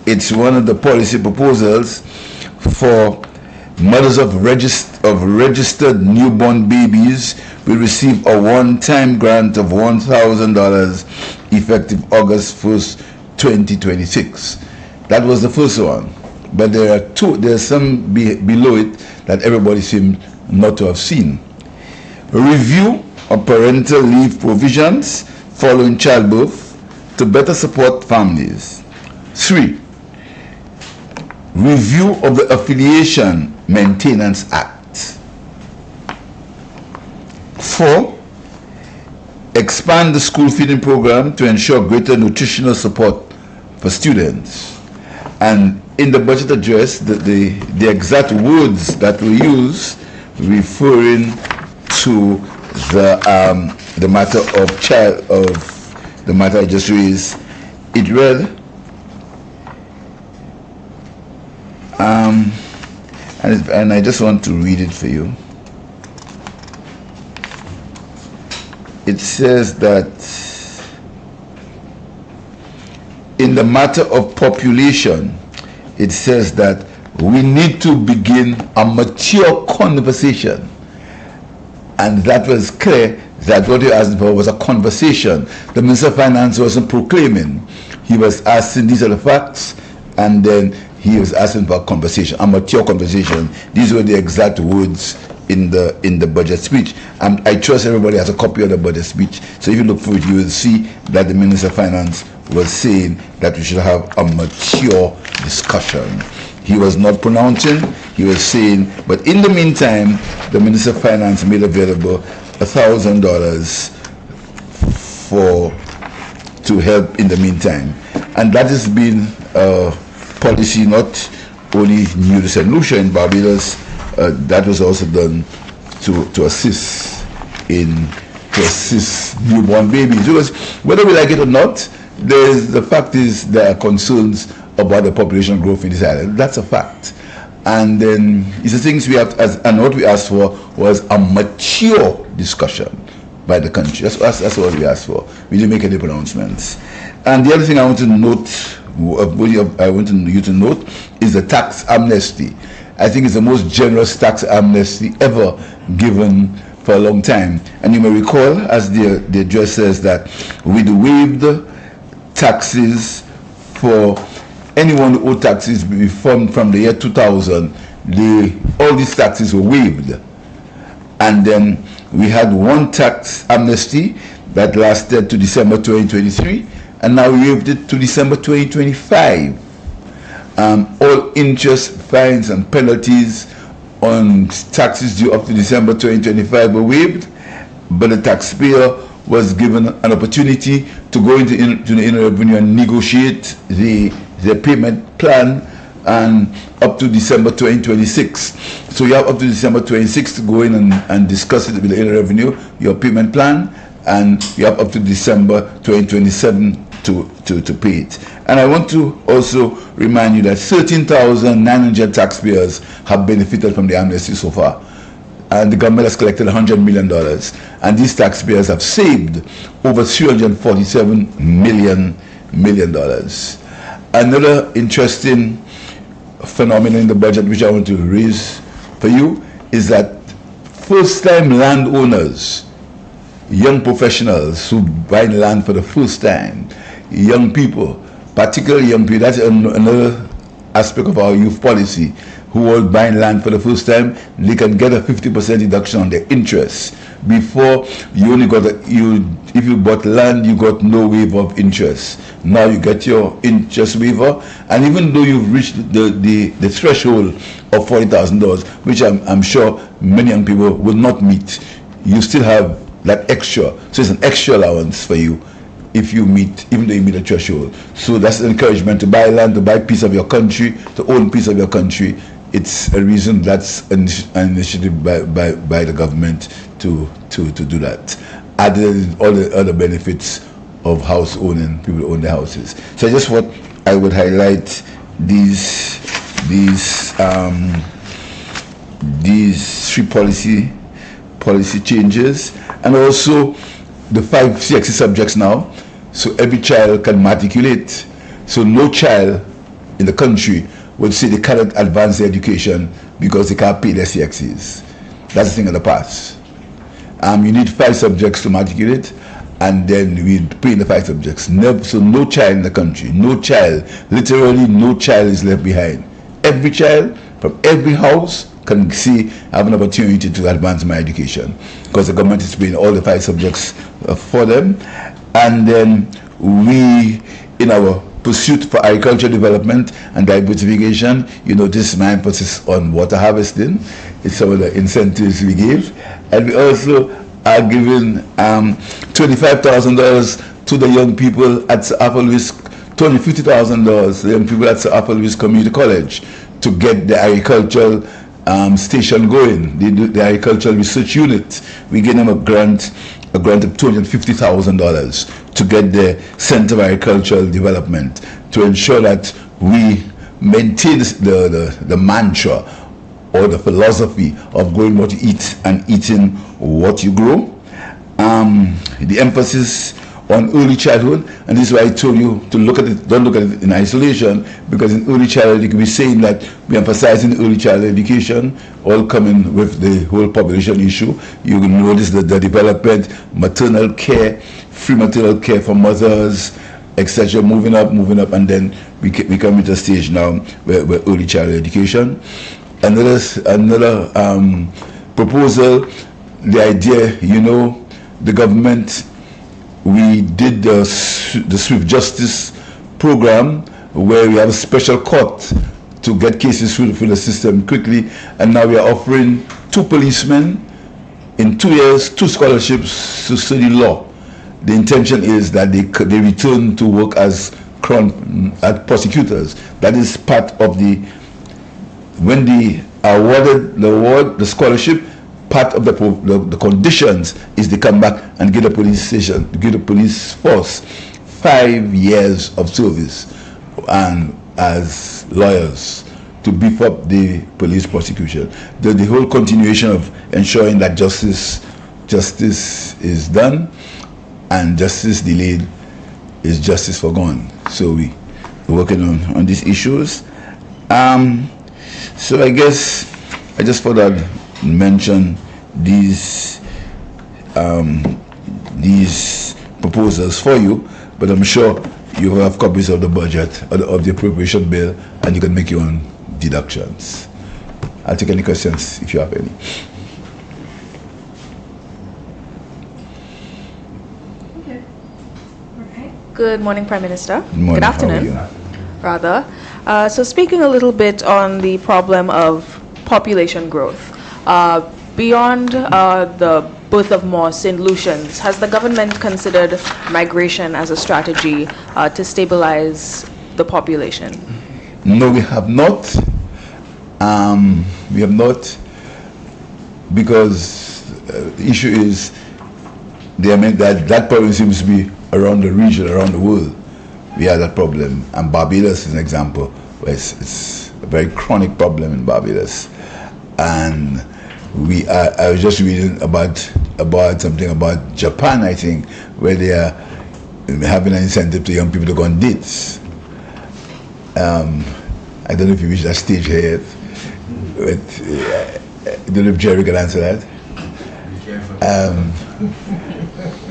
It's one of the policy proposals for mothers of registered newborn babies will receive a one-time grant of $1,000 effective August 1st, 2026. That was the first one. But there are there's some below it that everybody seems not to have seen. A review of parental leave provisions following childbirth to better support families. 3. Review of the Affiliation Maintenance Act. 4. Expand the school feeding program to ensure greater nutritional support for students. And in the budget address, the exact words that were used referring to the matter of the matter I just raised, it read, and I just want to read it for you. It says that in the matter of population, it says that we need to begin a mature conversation. And that was clear that what you asked for was a conversation. The Minister of Finance wasn't proclaiming. He was asking, these are the facts, and then he was asking for a conversation, a mature conversation. These were the exact words in the budget speech. And I trust everybody has a copy of the budget speech. So if you look for it, you will see that the Minister of Finance was saying that we should have a mature discussion. He was not pronouncing, he was saying, but in the meantime, the Minister of Finance made available $1,000 to help in the meantime. And that has been a policy not only new to St. Lucia in Barbados, that was also done to assist newborn babies. Because whether we like it or not, the fact is there are concerns about the population growth in this island. That's a fact. And then it's the things we have, and what we asked for was a mature discussion by the country. That's what we asked for. We didn't make any pronouncements. And the other thing I want to note, you to note, is the tax amnesty. I think it's the most generous tax amnesty ever given for a long time. And you may recall, as the address says, that we waived taxes for anyone who owed taxes from the year 2000. All these taxes were waived. And then we had one tax amnesty that lasted to December 2023, and now we waived it to December 2025. All interest, fines, and penalties on taxes due up to December 2025 were waived, but the taxpayer was given an opportunity to go into the Inland Revenue and negotiate the payment plan and up to December 2026. So you have up to December 26 to go in and discuss it with the Inland Revenue, your payment plan, and you have up to December 2027 to pay it. And I want to also remind you that 13,900 taxpayers have benefited from the amnesty so far. And the government has collected $100 million. And these taxpayers have saved over $347 million. Another interesting phenomenon in the budget which I want to raise for you is that first-time landowners, young professionals who buy land for the first time, young people, particularly young people, that's another aspect of our youth policy, who are buying land for the first time, they can get a 50% deduction on their interest. Before, you only got if you bought land, you got no waiver of interest. Now you get your interest waiver, and even though you've reached the threshold of $40,000, which I'm sure many young people will not meet, you still have that extra. So it's an extra allowance for you if you meet, even though you meet a threshold. So that's an encouragement to buy land, to buy a piece of your country, to own a piece of your country. It's a reason, that's an initiative by the government to do that. Added all the other benefits of house owning, people who own their houses. So I just thought I would highlight these three policy changes, and also the 5 CXC subjects now, so every child can matriculate. So no child in the country would say they cannot advance their education because they can't pay their CXCs. That's the thing of the past. You need 5 subjects to matriculate, and then we pay in the 5 subjects. So no child in the country, no child, literally no child is left behind. Every child from every house can have an opportunity to advance my education, because the government is paying all the 5 subjects for them. And then we, in our pursuit for agricultural development and diversification, you know, this is my emphasis on water harvesting. It's some of the incentives we give. And we also are giving $25,000 to the young people at Sir Apple Lewis, $250,000 to the young people at Sir Apple Lewis Community College to get the agricultural station going, the agricultural research unit. We gave them a grant of $250,000 to get the Center of Agricultural Development, to ensure that we maintain the mantra or the philosophy of growing what you eat and eating what you grow. The emphasis on early childhood, and this is why I told you to look at it, don't look at it in isolation, because in early childhood you could be saying that we're emphasizing early childhood education, all coming with the whole population issue. You will notice that the development, maternal care, free maternal care for mothers, etc., moving up, and then we come to a stage now where early childhood education. Another proposal, the idea, the government, we did the Swift Justice program where we have a special court to get cases through the system quickly, and now we are offering 2 policemen in 2 years, 2 scholarships to study law. The intention is that they return to work as prosecutors. That is part of when they awarded the scholarship, part of the conditions is they come back and get a police station, get a police force, 5 years of service, and as lawyers to beef up the police prosecution. The whole continuation of ensuring that justice is done, and justice delayed is justice forgone. So we're working on these issues. So I guess I just thought I'd mention these proposals for you, but I'm sure you have copies of the budget, of the appropriation bill, and you can make your own deductions. I'll take any questions if you have any. Good morning, Prime Minister. Good morning. Good afternoon, rather. So speaking a little bit on the problem of population growth, beyond the birth of more St. Lucians, has the government considered migration as a strategy to stabilize the population? No, we have not. We have not, because the issue is that problem seems to be around the region, around the world. We have that problem, and Barbados is an example where it's a very chronic problem in Barbados. And I was just reading about something about Japan, I think, where they are having an incentive to young people to go on dates. I don't know if you reached that stage here yet, but I don't know if Jerry can answer that.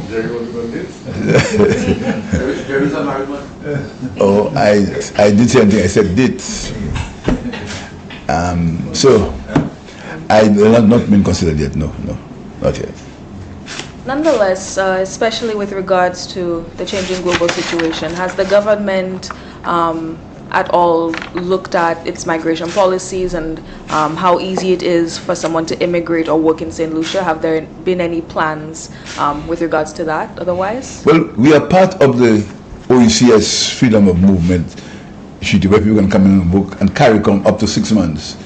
Jerry wants to go on dates? Jerry's a married man. Oh, I did say something, I said dates. So I have not been considered yet, no, not yet. Nonetheless, especially with regards to the changing global situation, has the government at all looked at its migration policies and how easy it is for someone to immigrate or work in St. Lucia? Have there been any plans with regards to that otherwise? Well, we are part of the OECS Freedom of Movement treaty where people can come in and work and carry up to 6 months.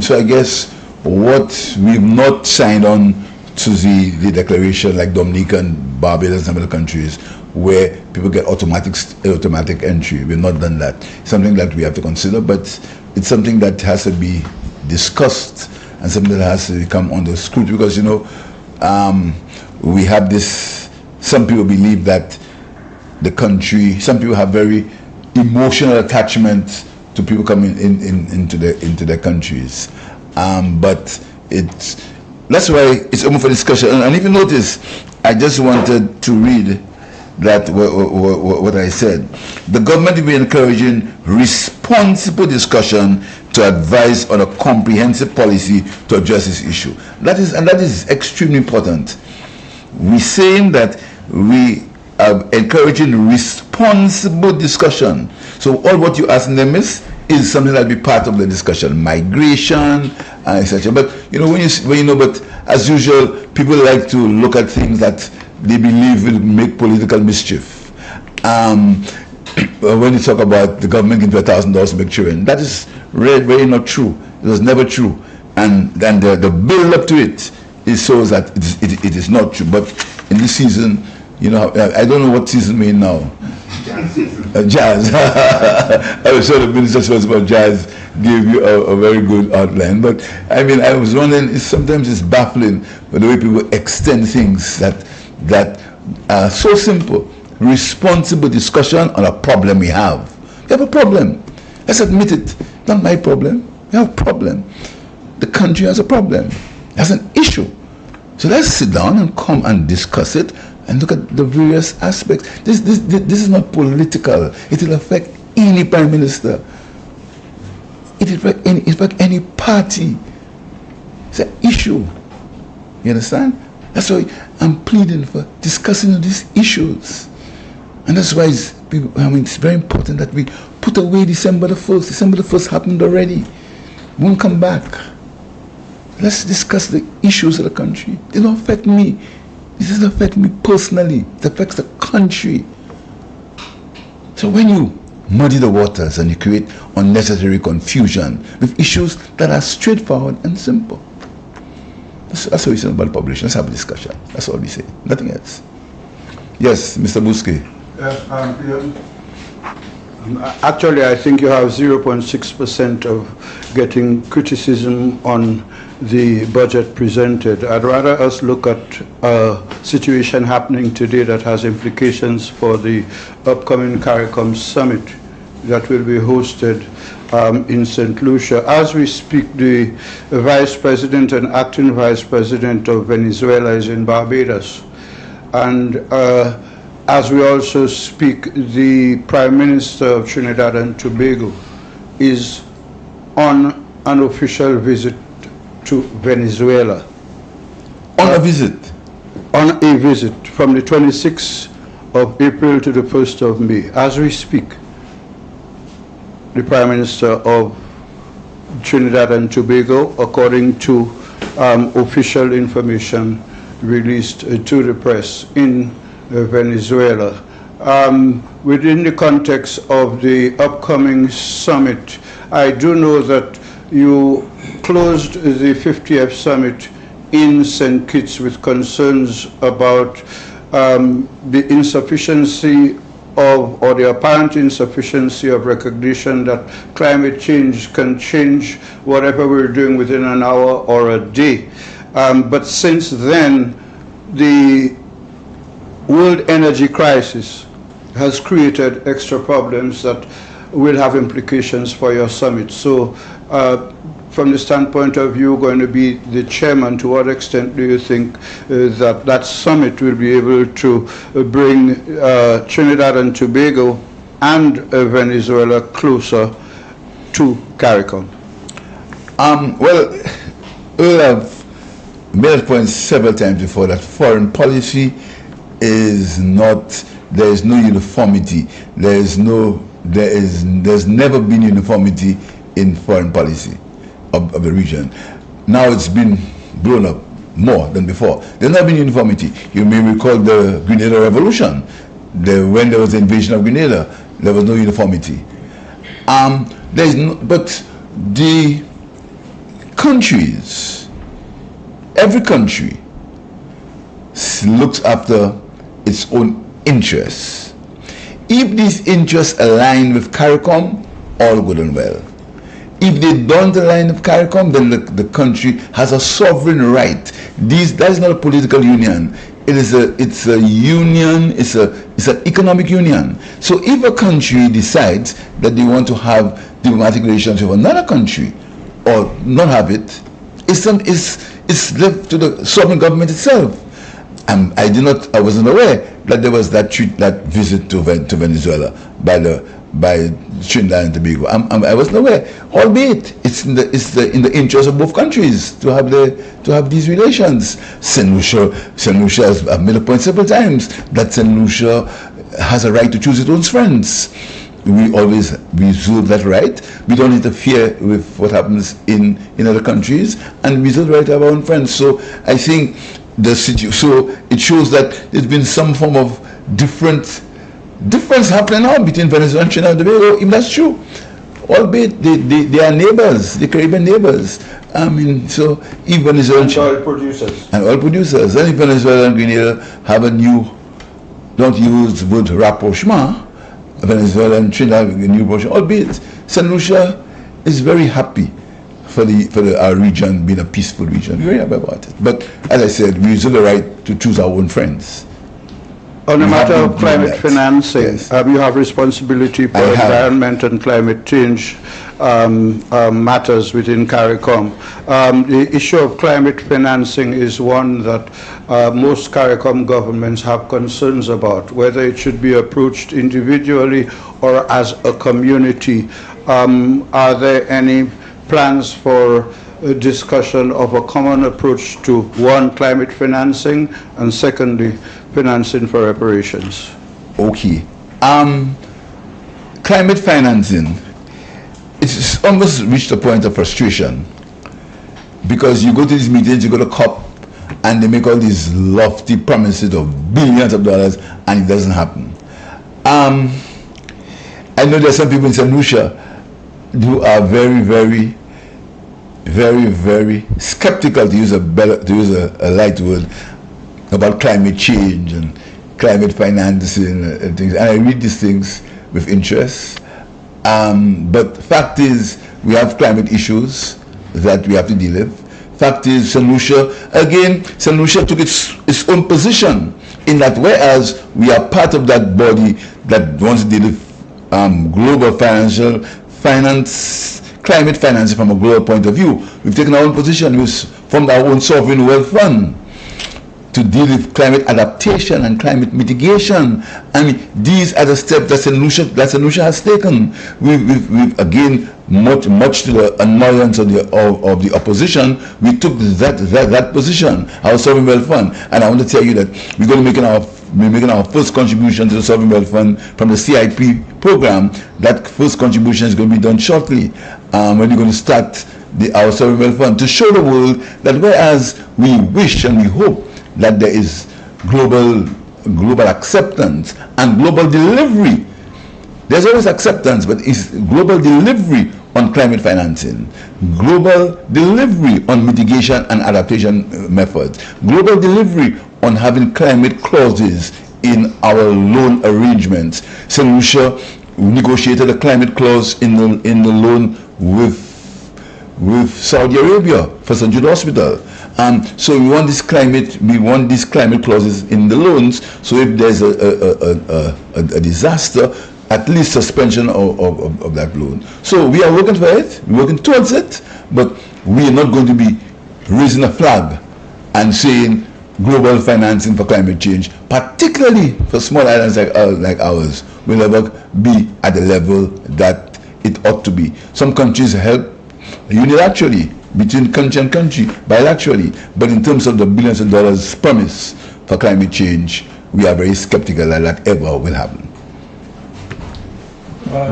So I guess what we've not signed on to the declaration like Dominica and Barbados and some other countries where people get automatic entry. We've not done that. Something that we have to consider, but it's something that has to be discussed and something that has to come under scrutiny, because we have this, some people believe that the country, some people have very emotional attachment to people coming into their countries, but that's why it's open for discussion. And if you notice, I just wanted to read that what I said. The government will be encouraging responsible discussion to advise on a comprehensive policy to address this issue. That is extremely important. We're saying that we are encouraging responsible discussion. So all what you ask them is something that will be part of the discussion, migration, etc. But but as usual, people like to look at things that they believe will make political mischief. When you talk about the government giving $1,000 to make children, that is really not true. It was never true. And then the build up to it shows that it is not true. But in this season, I don't know what season we're in now. Jazz. I'm sure the minister spoke about jazz, gave you a very good outline. But I was wondering, sometimes it's baffling the way people extend things that So simple. Responsible discussion on a problem we have. We have a problem. Let's admit it. Not my problem. We have a problem. The country has a problem. It has an issue. So let's sit down and come and discuss it and look at the various aspects. This is not political. It will affect any prime minister. It will affect any party. It's an issue. You understand? That's why I'm pleading for discussing these issues. And that's why it's very important that we put away December the 1st. December the 1st happened already. We won't come back. Let's discuss the issues of the country. They don't affect me. It doesn't affect me personally. It affects the country. So when you muddy the waters and you create unnecessary confusion with issues that are straightforward and simple. That's what we say about the population. Let's have a discussion. That's all we say. Nothing else. Yes, Mr. Buski. Yes, actually, I think you have 0.6% of getting criticism on the budget presented. I'd rather us look at a situation happening today that has implications for the upcoming CARICOM summit that will be hosted in St. Lucia. As we speak, the Vice President and Acting Vice President of Venezuela is in Barbados. And as we also speak, the Prime Minister of Trinidad and Tobago is on an official visit to Venezuela. On a visit? On a visit from the 26th of April to the 1st of May. As we speak, the Prime Minister of Trinidad and Tobago, according to official information released to the press in Venezuela. Within the context of the upcoming summit, I do know that you closed the 50th summit in St. Kitts with concerns about the insufficiency of, or the apparent insufficiency of recognition that climate change can change whatever we're doing within an hour or a day. But since then, the world energy crisis has created extra problems that will have implications for your summit. So from the standpoint of you going to be the chairman, to what extent do you think that that summit will be able to bring Trinidad and Tobago and Venezuela closer to CARICOM? Well, I've made a point several times before that foreign policy is not, there is no uniformity. There's never been uniformity in foreign policy of the region. Now it's been blown up more than before. There's not been uniformity. You may recall the Grenada Revolution. When there was the invasion of Grenada, there was no uniformity. But the countries, every country looks after its own interests. If these interests align with CARICOM, all good and well. If they don't align with CARICOM, then the country has a sovereign right. That is not a political union. It's a union. It's an economic union. So if a country decides that they want to have diplomatic relations with another country, or not have it, it's left to the sovereign government itself. I wasn't aware that there was that visit to Venezuela by Trinidad and Tobago. I wasn't aware, albeit it's in the interest of both countries to have these relations. St. Lucia has, I've made a point several times that St. Lucia has a right to choose its own friends. We always reserve that right. We don't interfere with what happens in other countries, and we reserve the right to have our own friends. So I think so it shows that there's been some form of difference happening now between Venezuela and Trinidad and Tobago, if that's true. Albeit they are neighbors, the Caribbean neighbors. So if Venezuela and oil producers. And if Venezuela and Grenada have don't use the word rapprochement, Venezuela and Trinidad have a new rapprochement, albeit St. Lucia is very happy for our region being a peaceful region. We're very happy about it. But as I said, we reserve the right to choose our own friends. On the We matter have of to do climate that. financing, Yes. you have responsibility for I have. environment and climate change matters within CARICOM. The issue of climate financing is one that most CARICOM governments have concerns about, whether it should be approached individually or as a community. Are there any plans for a discussion of a common approach to, one, climate financing, and secondly, financing for reparations? Okay. Climate financing, it's almost reached a point of frustration because you go to these meetings, you go to COP, and they make all these lofty promises of billions of dollars, and it doesn't happen. I know there's some people in St. Lucia who are very, very, very, very skeptical, to use a light word, about climate change and climate financing and things. And I read these things with interest. But fact is, we have climate issues that we have to deal with. Fact is, St. Lucia took its own position in that, whereas we are part of that body that wants to deal with global climate financing from a global point of view, we've taken our own position. We formed our own sovereign wealth fund to deal with climate adaptation and climate mitigation. I mean, these are the steps that St. Lucia has taken. We've again, much to the annoyance of the opposition, we took that position, our sovereign wealth fund. And I want to tell you that we're going to be making our first contribution to the sovereign wealth fund from the CIP program. That first contribution is going to be done shortly when we're going to start our sovereign wealth fund, to show the world that whereas we wish and we hope that there is global acceptance and global delivery. There's always acceptance, but it's global delivery on climate financing, global delivery on mitigation and adaptation methods, global delivery on having climate clauses in our loan arrangements. St. Lucia negotiated a climate clause in the loan with Saudi Arabia for St. Jude Hospital. So we want these climate clauses in the loans. So if there's a disaster, at least suspension of that loan. So we are working for it. We're working towards it, but we are not going to be raising a flag and saying global financing for climate change, particularly for small islands like ours, will never be at the level that it ought to be. Some countries help unilaterally, between country and country, bilaterally, but in terms of the billions of dollars promised for climate change, we are very skeptical that ever will happen.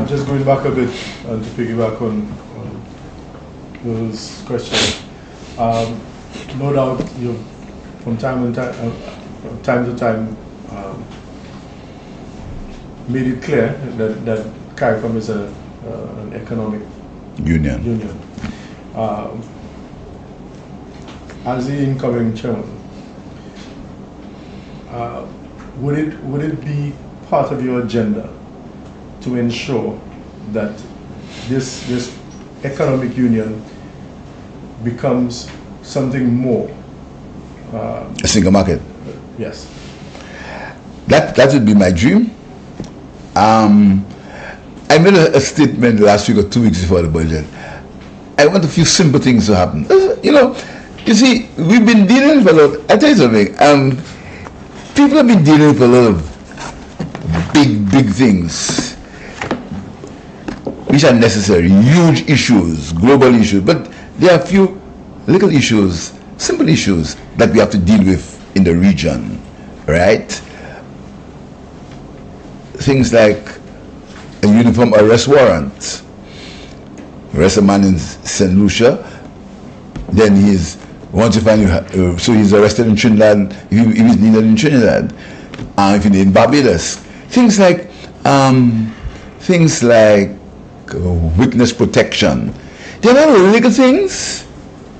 Just going back a bit and to piggyback on those questions, no doubt you, from time to time, made it clear that CARICOM is an economic union. As the incoming chairman, would it be part of your agenda to ensure that this economic union becomes something more? A single market. Yes. That would be my dream. I made a statement last week or 2 weeks before the budget. I want a few simple things to happen. You see, we've been dealing with a lot. I tell you something. People have been dealing with a lot of big things, which are necessary, huge issues, global issues. But there are a few little issues, simple issues that we have to deal with in the region, right? Things like a uniform arrest warrant. Arrest a man in St. Lucia, then once you find so he's arrested in Trinidad, if he's needed in Trinidad, if he's in Barbados. Things like witness protection. There are a lot of legal things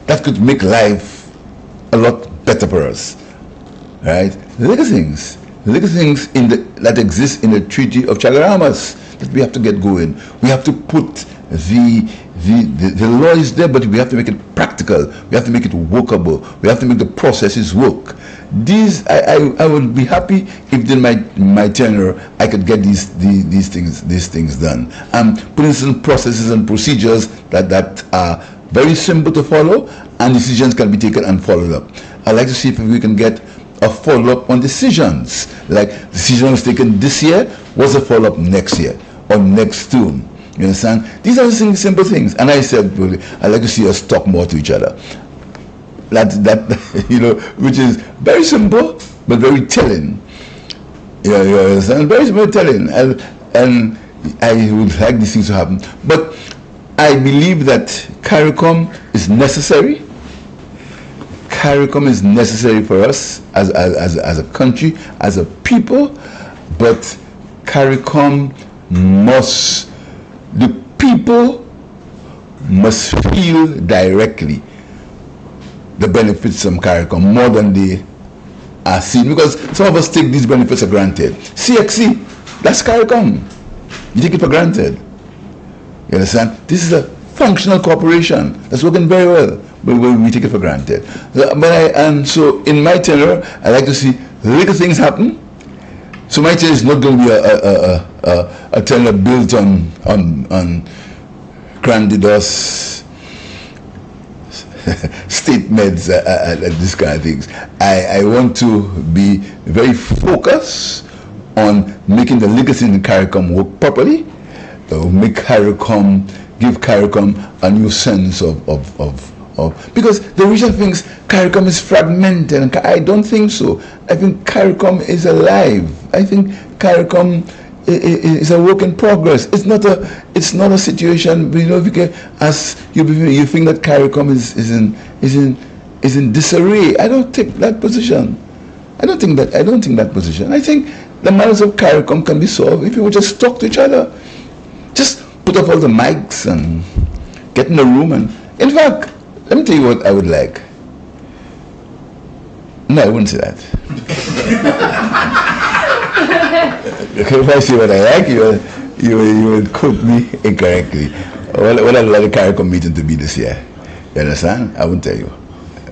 that could make life a lot better for us, right? Legal things little things that exist in the Treaty of Chagaramas that we have to get going. We have to put the law is there, but we have to make it practical. We have to make it workable. We have to make the processes work. These, I would be happy if in my tenure I could get these things done. Putting some processes and procedures that are very simple to follow, and decisions can be taken and followed up. I'd like to see if we can get a follow-up on decisions. Like decision was taken this year, what's the follow-up next year or next term? You understand? These are simple things. And I said, well, I'd like to see us talk more to each other. That which is very simple but very telling. You understand? Very telling. And I would like these things to happen. But I believe that CARICOM is necessary. CARICOM is necessary for us as a country, as a people, but CARICOM the people must feel directly the benefits from CARICOM more than they are seen, because some of us take these benefits for granted. CXC, that's CARICOM. You take it for granted. You understand? This is a functional corporation that's working very well, but we take it for granted. And so in my tenure, I like to see little things happen. So my tenure is not going to be a tenure built on grandiose statements and these kind of things. I want to be very focused on making the legacy in the CARICOM work properly, make CARICOM, give CARICOM a new sense of because the regional things, CARICOM is fragmented, and I don't think so. I think CARICOM is alive. I think CARICOM is a work in progress. It's not a situation, as you think that CARICOM is in disarray. I don't take that position. I don't think that position. I think the matters of CARICOM can be solved if you would just talk to each other. Just put up all the mics and get in the room. And in fact, let me tell you what I would like. No, I wouldn't say that. If I say what I like, you would quote me incorrectly. Well, I'd like the CARICOM meeting to be this year. You understand? I won't tell you.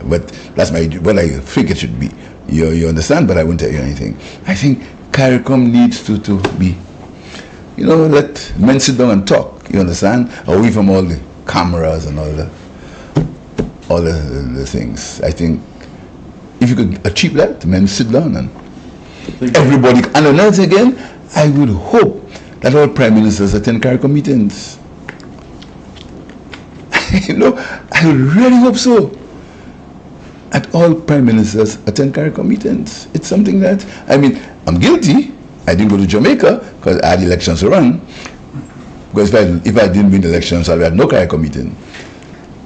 But that's what I think it should be. You understand? But I won't tell you anything. I think CARICOM needs to be, let men sit down and talk. You understand? Away from all the cameras and all the things. I think if you could achieve that, men sit down and everybody. And another thing again, I would hope that all prime ministers attend CARICOM meetings. I would really hope so. That all prime ministers attend CARICOM meetings. It's something that, I'm guilty. I didn't go to Jamaica because I had elections to run. Because if I didn't win the elections, I would have no CARICOM meeting.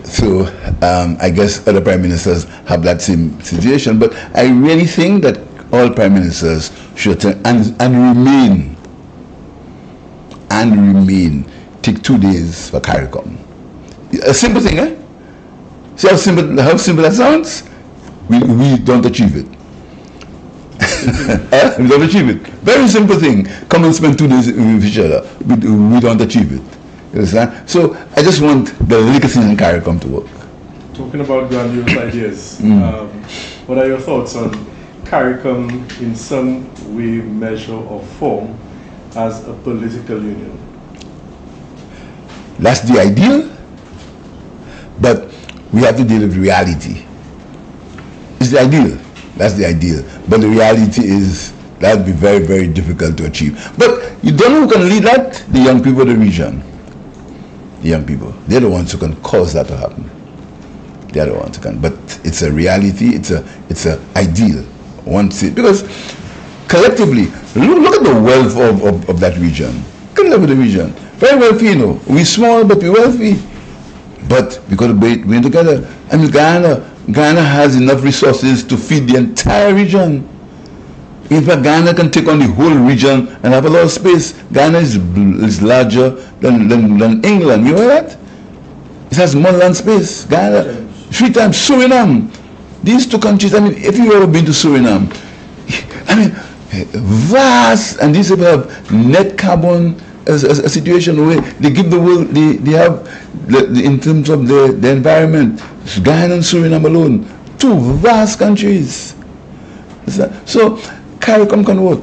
So I guess other prime ministers have that same situation. But I really think that all prime ministers should attend and remain. Take 2 days for CARICOM. A simple thing, eh? See how simple that sounds? We don't achieve it. We don't achieve it. Very simple thing. Come and spend 2 days with each other. We don't achieve it. You understand? So I just want the legacy in CARICOM to work. Talking about grandiose ideas, what are your thoughts on CARICOM in some way, measure or form as a political union? That's the ideal, but we have to deal with reality. It's the ideal. That's the ideal. But the reality is that would be very, very difficult to achieve. But you don't know who can lead that? The young people of the region. The young people. They're the ones who can cause that to happen. They're the ones who can. But it's a reality. It's a ideal. Because collectively, look at the wealth of that region. Look at the region. Very wealthy, We're small, but we're wealthy. But we got to be together. Ghana has enough resources to feed the entire region. In fact, Ghana can take on the whole region and have a lot of space. Ghana is larger than England. You know that? It has more land space. Ghana, 3 times. Suriname. These 2 countries, if you've ever been to Suriname, vast, and these people have net carbon as a situation where they give the world, they have, in terms of the environment, Guyana and Suriname alone, 2 vast countries. So CARICOM can work.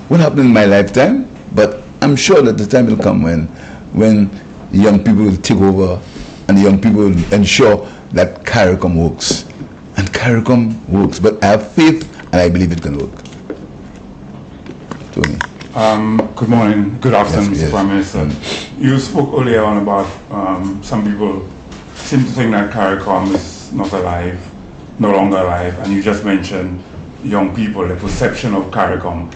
Won't happen in my lifetime, but I'm sure that the time will come when young people will take over and the young people will ensure that CARICOM works. And CARICOM works, but I have faith and I believe it can work. Tony. Good morning, good afternoon, Yes, Mr. Prime Minister. You spoke earlier on about some people seem to think that CARICOM is not alive, no longer alive, and you just mentioned young people, the perception of CARICOM.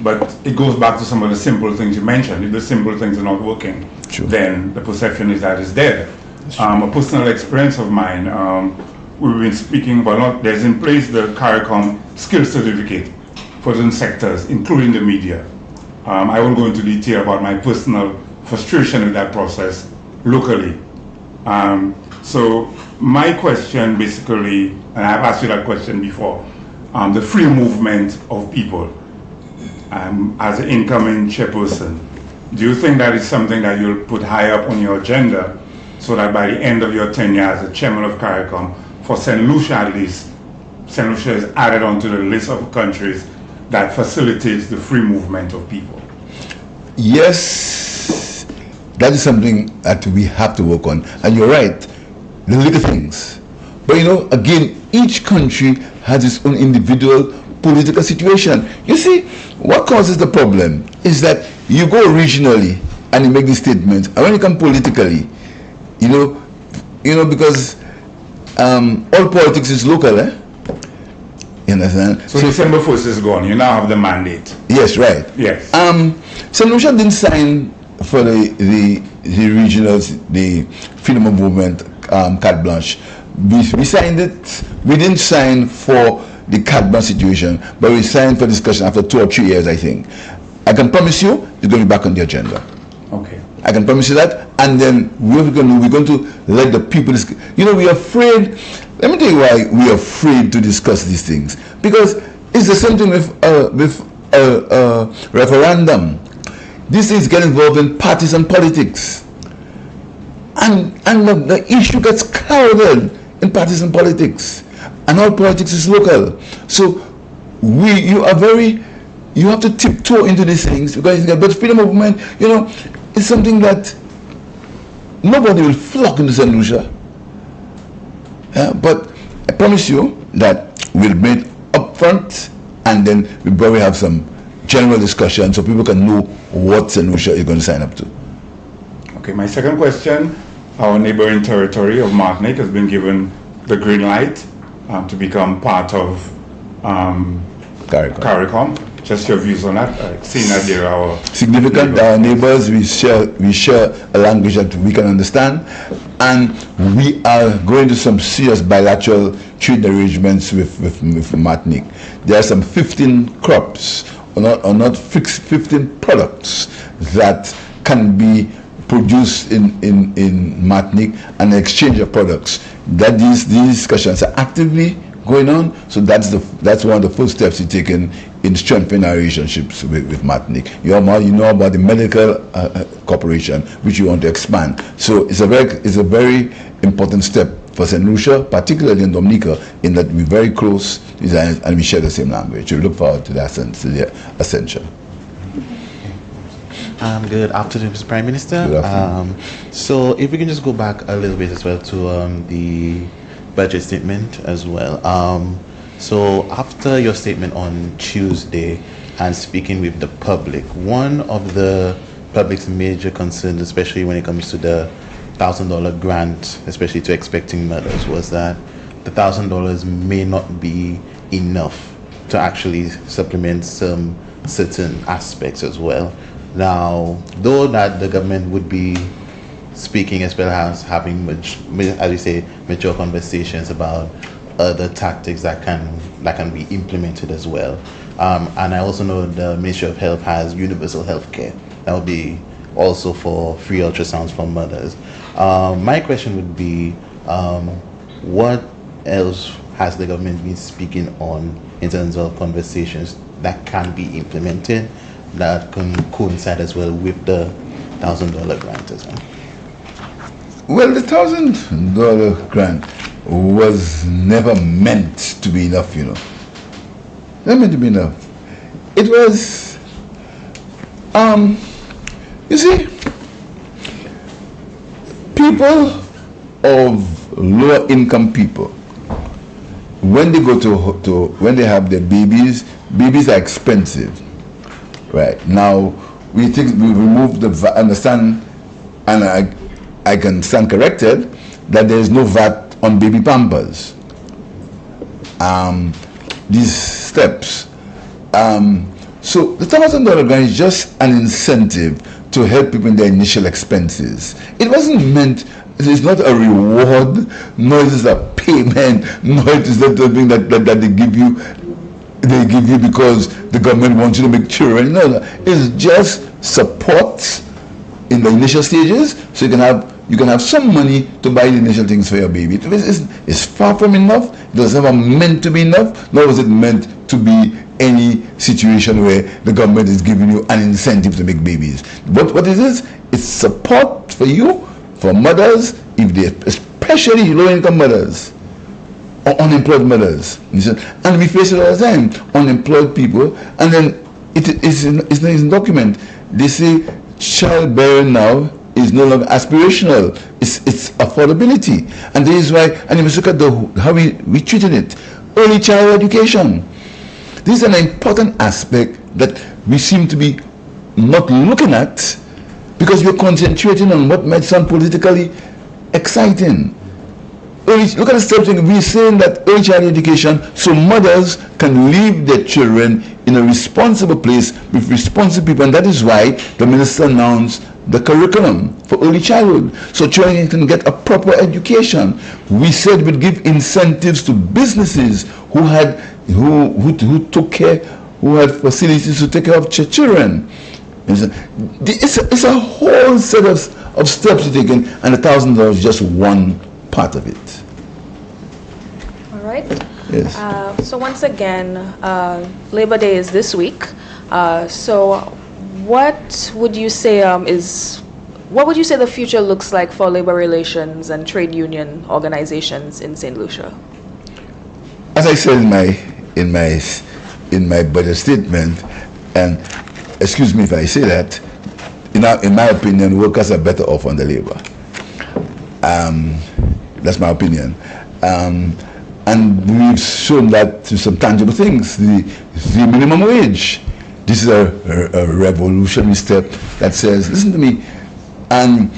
But it goes back to some of the simple things you mentioned. If the simple things are not working, then the perception is that it's dead. A personal experience of mine, we've been speaking about, there's in place the CARICOM skill certificate for certain sectors, including the media. I won't go into detail about my personal frustration with that process locally. So my question basically, and I've asked you that question before, the free movement of people. As an incoming chairperson, do you think that is something that you'll put high up on your agenda so that by the end of your tenure as a chairman of CARICOM, for St. Lucia at least, St. Lucia is added onto the list of countries that facilitates the free movement of people? Yes, that is something that we have to work on. And you're right, the little things. But you know, again, each country has its own individual political situation. You see, what causes the problem is that you go regionally and you make these statements, and when you come politically, you know, because all politics is local, eh? You understand? So December 1st is gone. You now have the mandate. Yes, right. Yes. St. Lucia didn't sign for the regionals, the freedom of movement carte blanche. We signed it. We didn't sign for the carte blanche situation, but we signed for discussion after 2 or 3 years, I think. I can promise you, it's going to be back on the agenda. Okay. I can promise you that, and then we're going to let the people. We're afraid. Let me tell you why we're afraid to discuss these things. Because it's the same thing with referendum. These things get involved in partisan politics, and the issue gets clouded in partisan politics, and all politics is local. So you have to tiptoe into these things, because but freedom of movement, it's something that nobody will flock into St. Lucia. But I promise you that we'll meet up front, and then we'll probably have some general discussion so people can know what St. Lucia is going to sign up to. Okay, my second question, our neighboring territory of Martinique has been given the green light to become part of CARICOM. Just your views on that, seeing that they are our significant neighbors. We share a language that we can understand, and we are going to some serious bilateral trade arrangements with Martinique. There are some 15 crops, or not 15 products that can be produced in Martinique, and exchange of products. That these discussions are actively going on. So that's one of the first steps we take in strengthening our relationships with Martinique. You know about the medical cooperation, which you want to expand. So it's a very important step for St. Lucia, particularly in Dominica, in that we're very close and we share the same language. We look forward to that essential. Good afternoon, Mr. Prime Minister. Good afternoon. So if we can just go back a little bit as well to the budget statement as well. So after your statement on Tuesday and speaking with the public, one of the public's major concerns, especially when it comes to the $1,000 grant, especially to expecting mothers, was that the $1,000 may not be enough to actually supplement some certain aspects as well. Now, though that the government would be speaking as well as having, as you say, mature conversations about other tactics that can be implemented as well. And I also know the Ministry of Health has universal health care. That would be also for free ultrasounds for mothers. My question would be, what else has the government been speaking on in terms of conversations that can be implemented that can coincide as well with the $1,000 grant as well? Well, the $1,000 grant was never meant to be enough, you know. Never meant to be enough. It was, you see, people of lower income people, when they go to when they have their babies are expensive. Right. Now, we think we remove the VAT, understand, and I can stand corrected, that there is no VAT on baby pampers. These steps. So the $1,000 grant is just an incentive to help people in their initial expenses. It wasn't meant, it's not a reward, nor is it a payment, nor it is that something that they give you. They give you because the government wants you to make children. No, it's just support in the initial stages, so you can have some money to buy the initial things for your baby. It's far from enough. It was never meant to be enough, nor was it meant to be any situation where the government is giving you an incentive to make babies. But what it is, it's support for you, for mothers, if they, especially low-income mothers, or unemployed mothers. And we face it all the time, unemployed people, and then it's in the document. They say childbearing now is no longer aspirational, it's affordability. And this is why, and you must look at how we treated it. Early child education. This is an important aspect that we seem to be not looking at because we're concentrating on what might sound politically exciting. Look at the steps. We're saying that early child education, so mothers can leave their children in a responsible place with responsible people, and that is why the minister announced the curriculum for early childhood, so children can get a proper education. We said we'd give incentives to businesses who took care, who had facilities to take care of children. It's a whole set of steps to taken, and $1,000 is just one part of it. All right. Yes. So once again, Labor Day is this week. So what would you say the future looks like for labor relations and trade union organizations in St. Lucia? As I said in my budget statement, and excuse me if I say that, in my opinion, workers are better off on the labor. That's my opinion. And we've shown that to some tangible things. The minimum wage. This is a revolutionary step that says, listen to me, and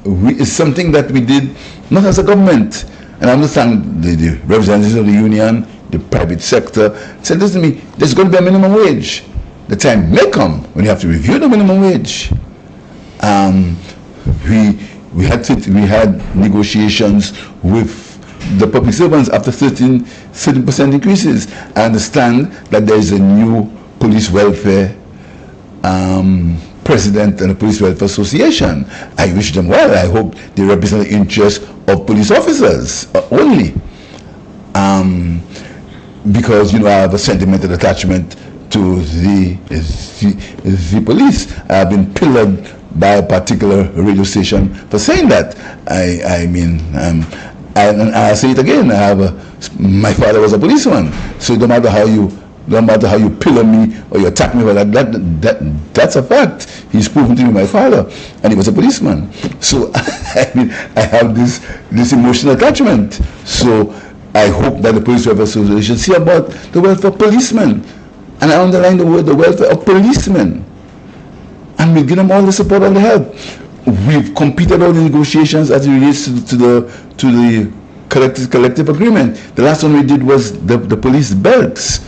it's something that we did not as a government. And I understand the representatives of the union, the private sector, said, listen to me, there's going to be a minimum wage. The time may come when you have to review the minimum wage. We had negotiations with the public servants after 13% increases. I understand that there is a new police welfare president and a police welfare association. I wish them well. I hope they represent the interests of police officers only. Because, I have a sentimental attachment to the police. I have been pillared by a particular radio station for saying that. And I say it again. My father was a policeman, so no matter how you pillar me or you attack me, that's a fact. He's proven to be my father, and he was a policeman. So I have this emotional attachment. So I hope that the Police Welfare Association see about the welfare of policemen, and I underline the word, the welfare of policemen, and we give them all the support and the help. We've completed all the negotiations as it relates to the collective agreement. The last one we did was the police belts.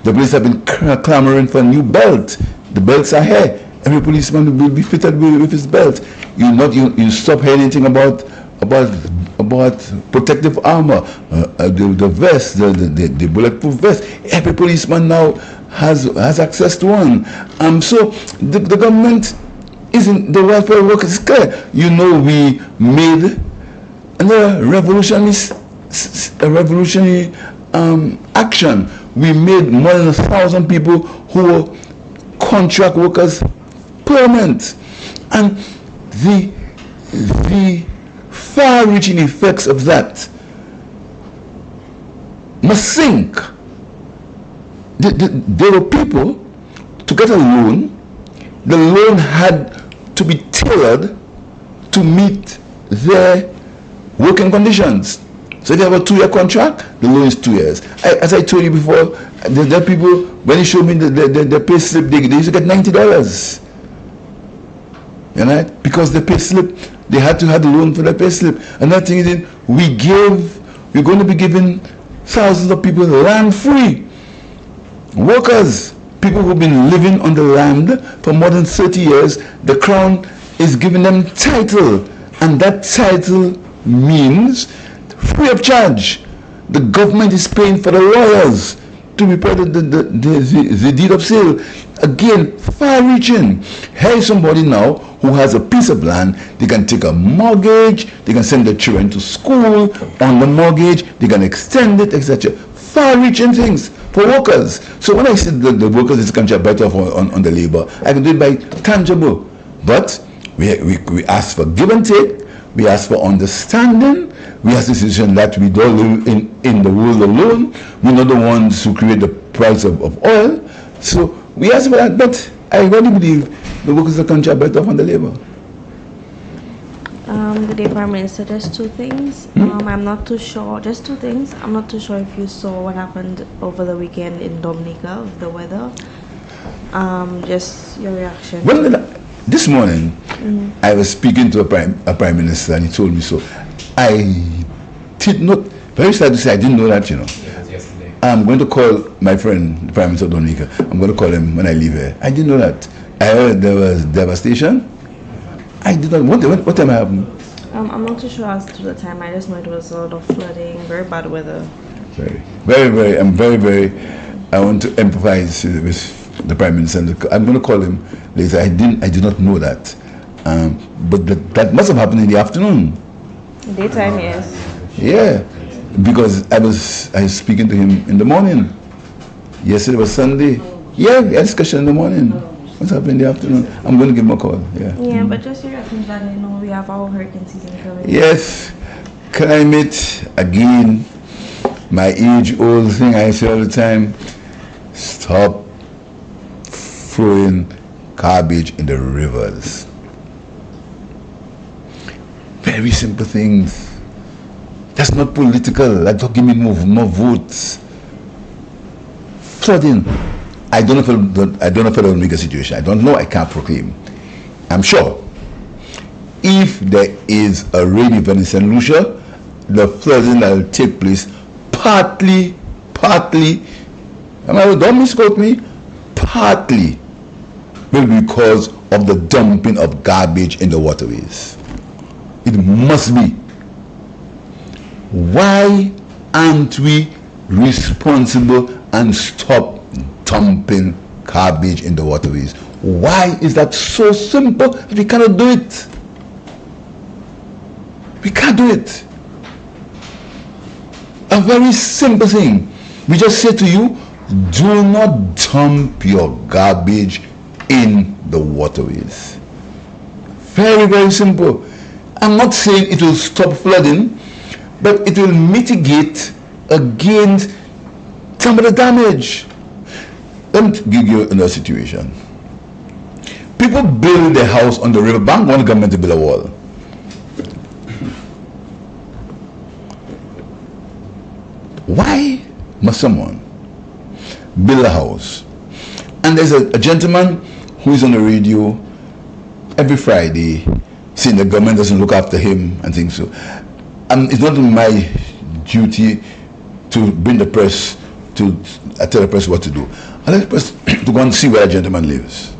The police have been clamoring for a new belt. The belts are here. Every policeman will be fitted with his belt. You stop hearing anything about protective armor, the vest, the bulletproof vest. Every policeman now has access to one. So the government isn't, the welfare workers is clear. We made a revolutionary action we made more than 1,000 people who were contract workers permanent. And the far-reaching effects of that must sink. There were people, to get a loan, the loan had to be tailored to meet their working conditions. So if you have a 2-year contract, the loan is 2 years. As I told you before, there are people, when they showed me the pay slip, they used to get $90. You know, because the pay slip, they had to have the loan for the pay slip. Another thing is, we're going to be giving thousands of people land-free workers, people who've been living on the land for more than 30 years. The Crown is giving them title, and that title means free of charge. The government is paying for the lawyers to prepare the deed of sale. Again, far-reaching. Here is somebody now who has a piece of land. They can take a mortgage, they can send their children to school on the mortgage, they can extend it, etc. Far-reaching things for workers. So when I said that the workers in this country are better off on the labor, I can do it by tangible. But we ask for give and take, we ask for understanding, we ask the situation that we don't live in the world alone. We're not the ones who create the price of oil. So we ask for that, but I really believe the workers of the country are better off on the labor. Good day, Prime Minister. Just two things. I'm not too sure. Just two things. I'm not too sure if you saw what happened over the weekend in Dominica with the weather. Just your reaction. Well, this morning, I was speaking to a prime minister, and he told me so. I did not. Very sad to say, I didn't know that. You know. I'm going to call my friend, the Prime Minister of Dominica. I'm going to call him when I leave here. I didn't know that. I heard there was devastation. I did not. What time happened? I'm not too sure as to the time. I just know it was a lot of flooding, very bad weather. Very. I'm very. I want to empathize with the Prime Minister. I'm going to call him later. I did not know that. But that must have happened in the afternoon. Daytime, yes. Yeah, because I was speaking to him in the morning. Yesterday was Sunday. Yeah, we had a discussion in the morning. What's happening in the afternoon? I'm going to give him a call. Yeah, but just your reaction that we have our hurricane season coming. Yes, climate again. My age-old thing I say all the time: stop throwing garbage in the rivers. Very simple things. That's not political. That's not giving me more votes. Flooding. I don't know if it will make a situation. I don't know. I can't proclaim. I'm sure if there is a rain event in St. Lucia, the flooding that will take place partly, don't misquote me, partly will be because of the dumping of garbage in the waterways. It must be. Why aren't we responsible and stop dumping garbage in the waterways? Why is that so simple? We cannot do it. We can't do it. A very simple thing. We just say to you, do not dump your garbage in the waterways. Very, very simple. I'm not saying it will stop flooding, but it will mitigate against some of the damage. Let me give you another situation. People build their house on the riverbank, want the government to build a wall. Why must someone build a house? And there's a gentleman who is on the radio every Friday saying the government doesn't look after him and things so. And it's not my duty to bring the press to tell the press what to do. I like the press to go and see where a gentleman lives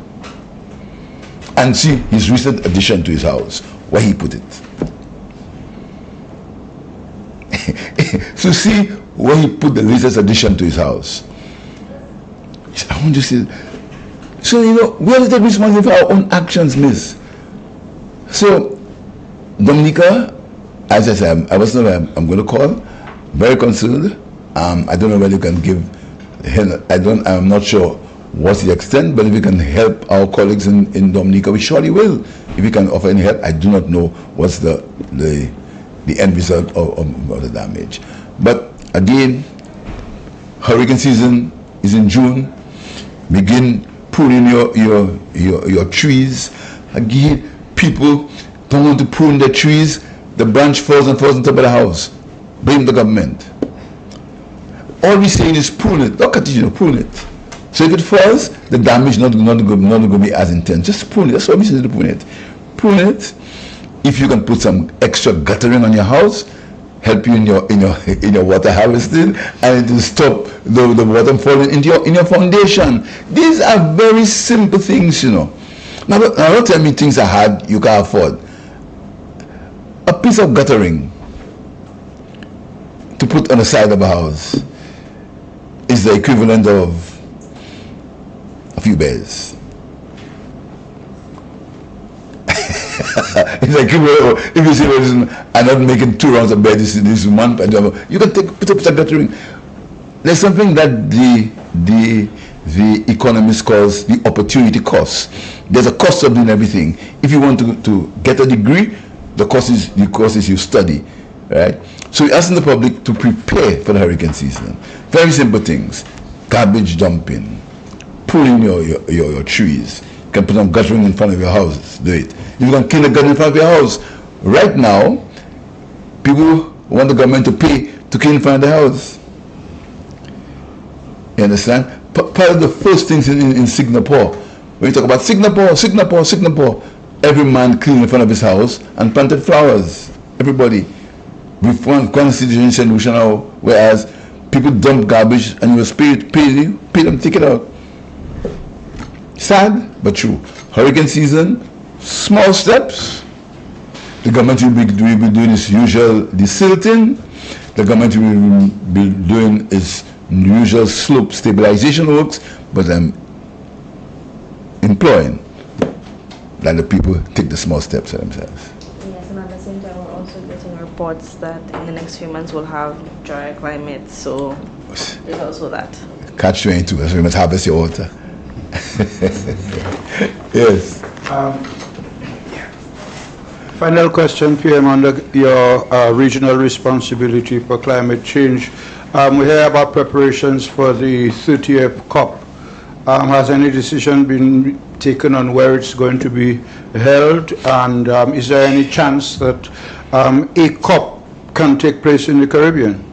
and see his recent addition to his house, where he put it. So see where he put the latest addition to his house. I want to see. So where is the responsibility for our own actions, miss? So Dominica, as I said, I'm going to call. Very concerned. I don't know whether you can give I'm not sure what's the extent, but if we can help our colleagues in Dominica, we surely will. If we can offer any help, I do not know what's the end result of the damage. But again, hurricane season is in June. Begin pruning your trees. Again, people don't want to prune their trees. The branch falls on top of the house. Blame the government. All we're saying is prune it. Don't continue to prune it. So if it falls, the damage not going to be as intense. Just prune it. That's what we say to prune it. Prune it. If you can put some extra guttering on your house, help you in your water harvesting, and it will stop the water falling into your foundation. These are very simple things, you know. Now don't tell me things are hard you can't afford. A piece of guttering to put on the side of a house is the equivalent of a few beds. It's like if you say, well, I'm not making 2 rounds of bed this month, you can put up some guttering. There's something that the economist calls the opportunity cost. There's a cost of doing everything. If you want to get a degree, the cost is you study, right? So we're asking the public to prepare for the hurricane season. Very simple things: garbage dumping, pruning your trees. You can put some guttering in front of your house. Do it. You can kill a gutter in front of your house. Right now, people want the government to pay to kill in front of the house. You understand? Part of the first things in Singapore, when you talk about Singapore, every man cleaned in front of his house and planted flowers. Everybody. With one constitution solution now, whereas people dump garbage and you must pay them to take it out. Sad, but true. Hurricane season, small steps. The government will be doing its usual desilting. The government will be doing its usual slope stabilization works, but I'm imploring that the people take the small steps for themselves. Yes, and at the same time, we're also getting reports that in the next few months we'll have drier climate, so there's also that. Catch-22, that's why we must harvest your water. Yes. Final question, PM, under your regional responsibility for climate change. We hear about preparations for the 30th COP. Has any decision been taken on where it's going to be held? And is there any chance that a COP can take place in the Caribbean?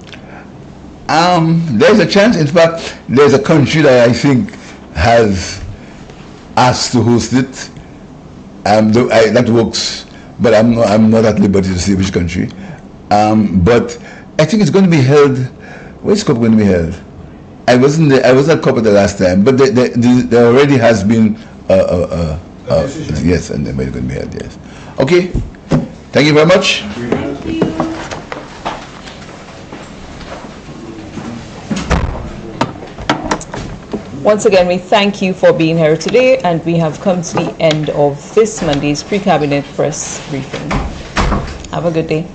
There's a chance. In fact, there's a country that I think has asked to host it. That works, but I'm not at liberty to say which country. But I think it's going to be held. Where's COP going to be held? I wasn't there. I was at COP the last time, but there already has been yes, and they're going to be held. Yes. Okay. Thank you very much. Thank you. Once again, we thank you for being here today, and we have come to the end of this Monday's pre-cabinet press briefing. Have a good day.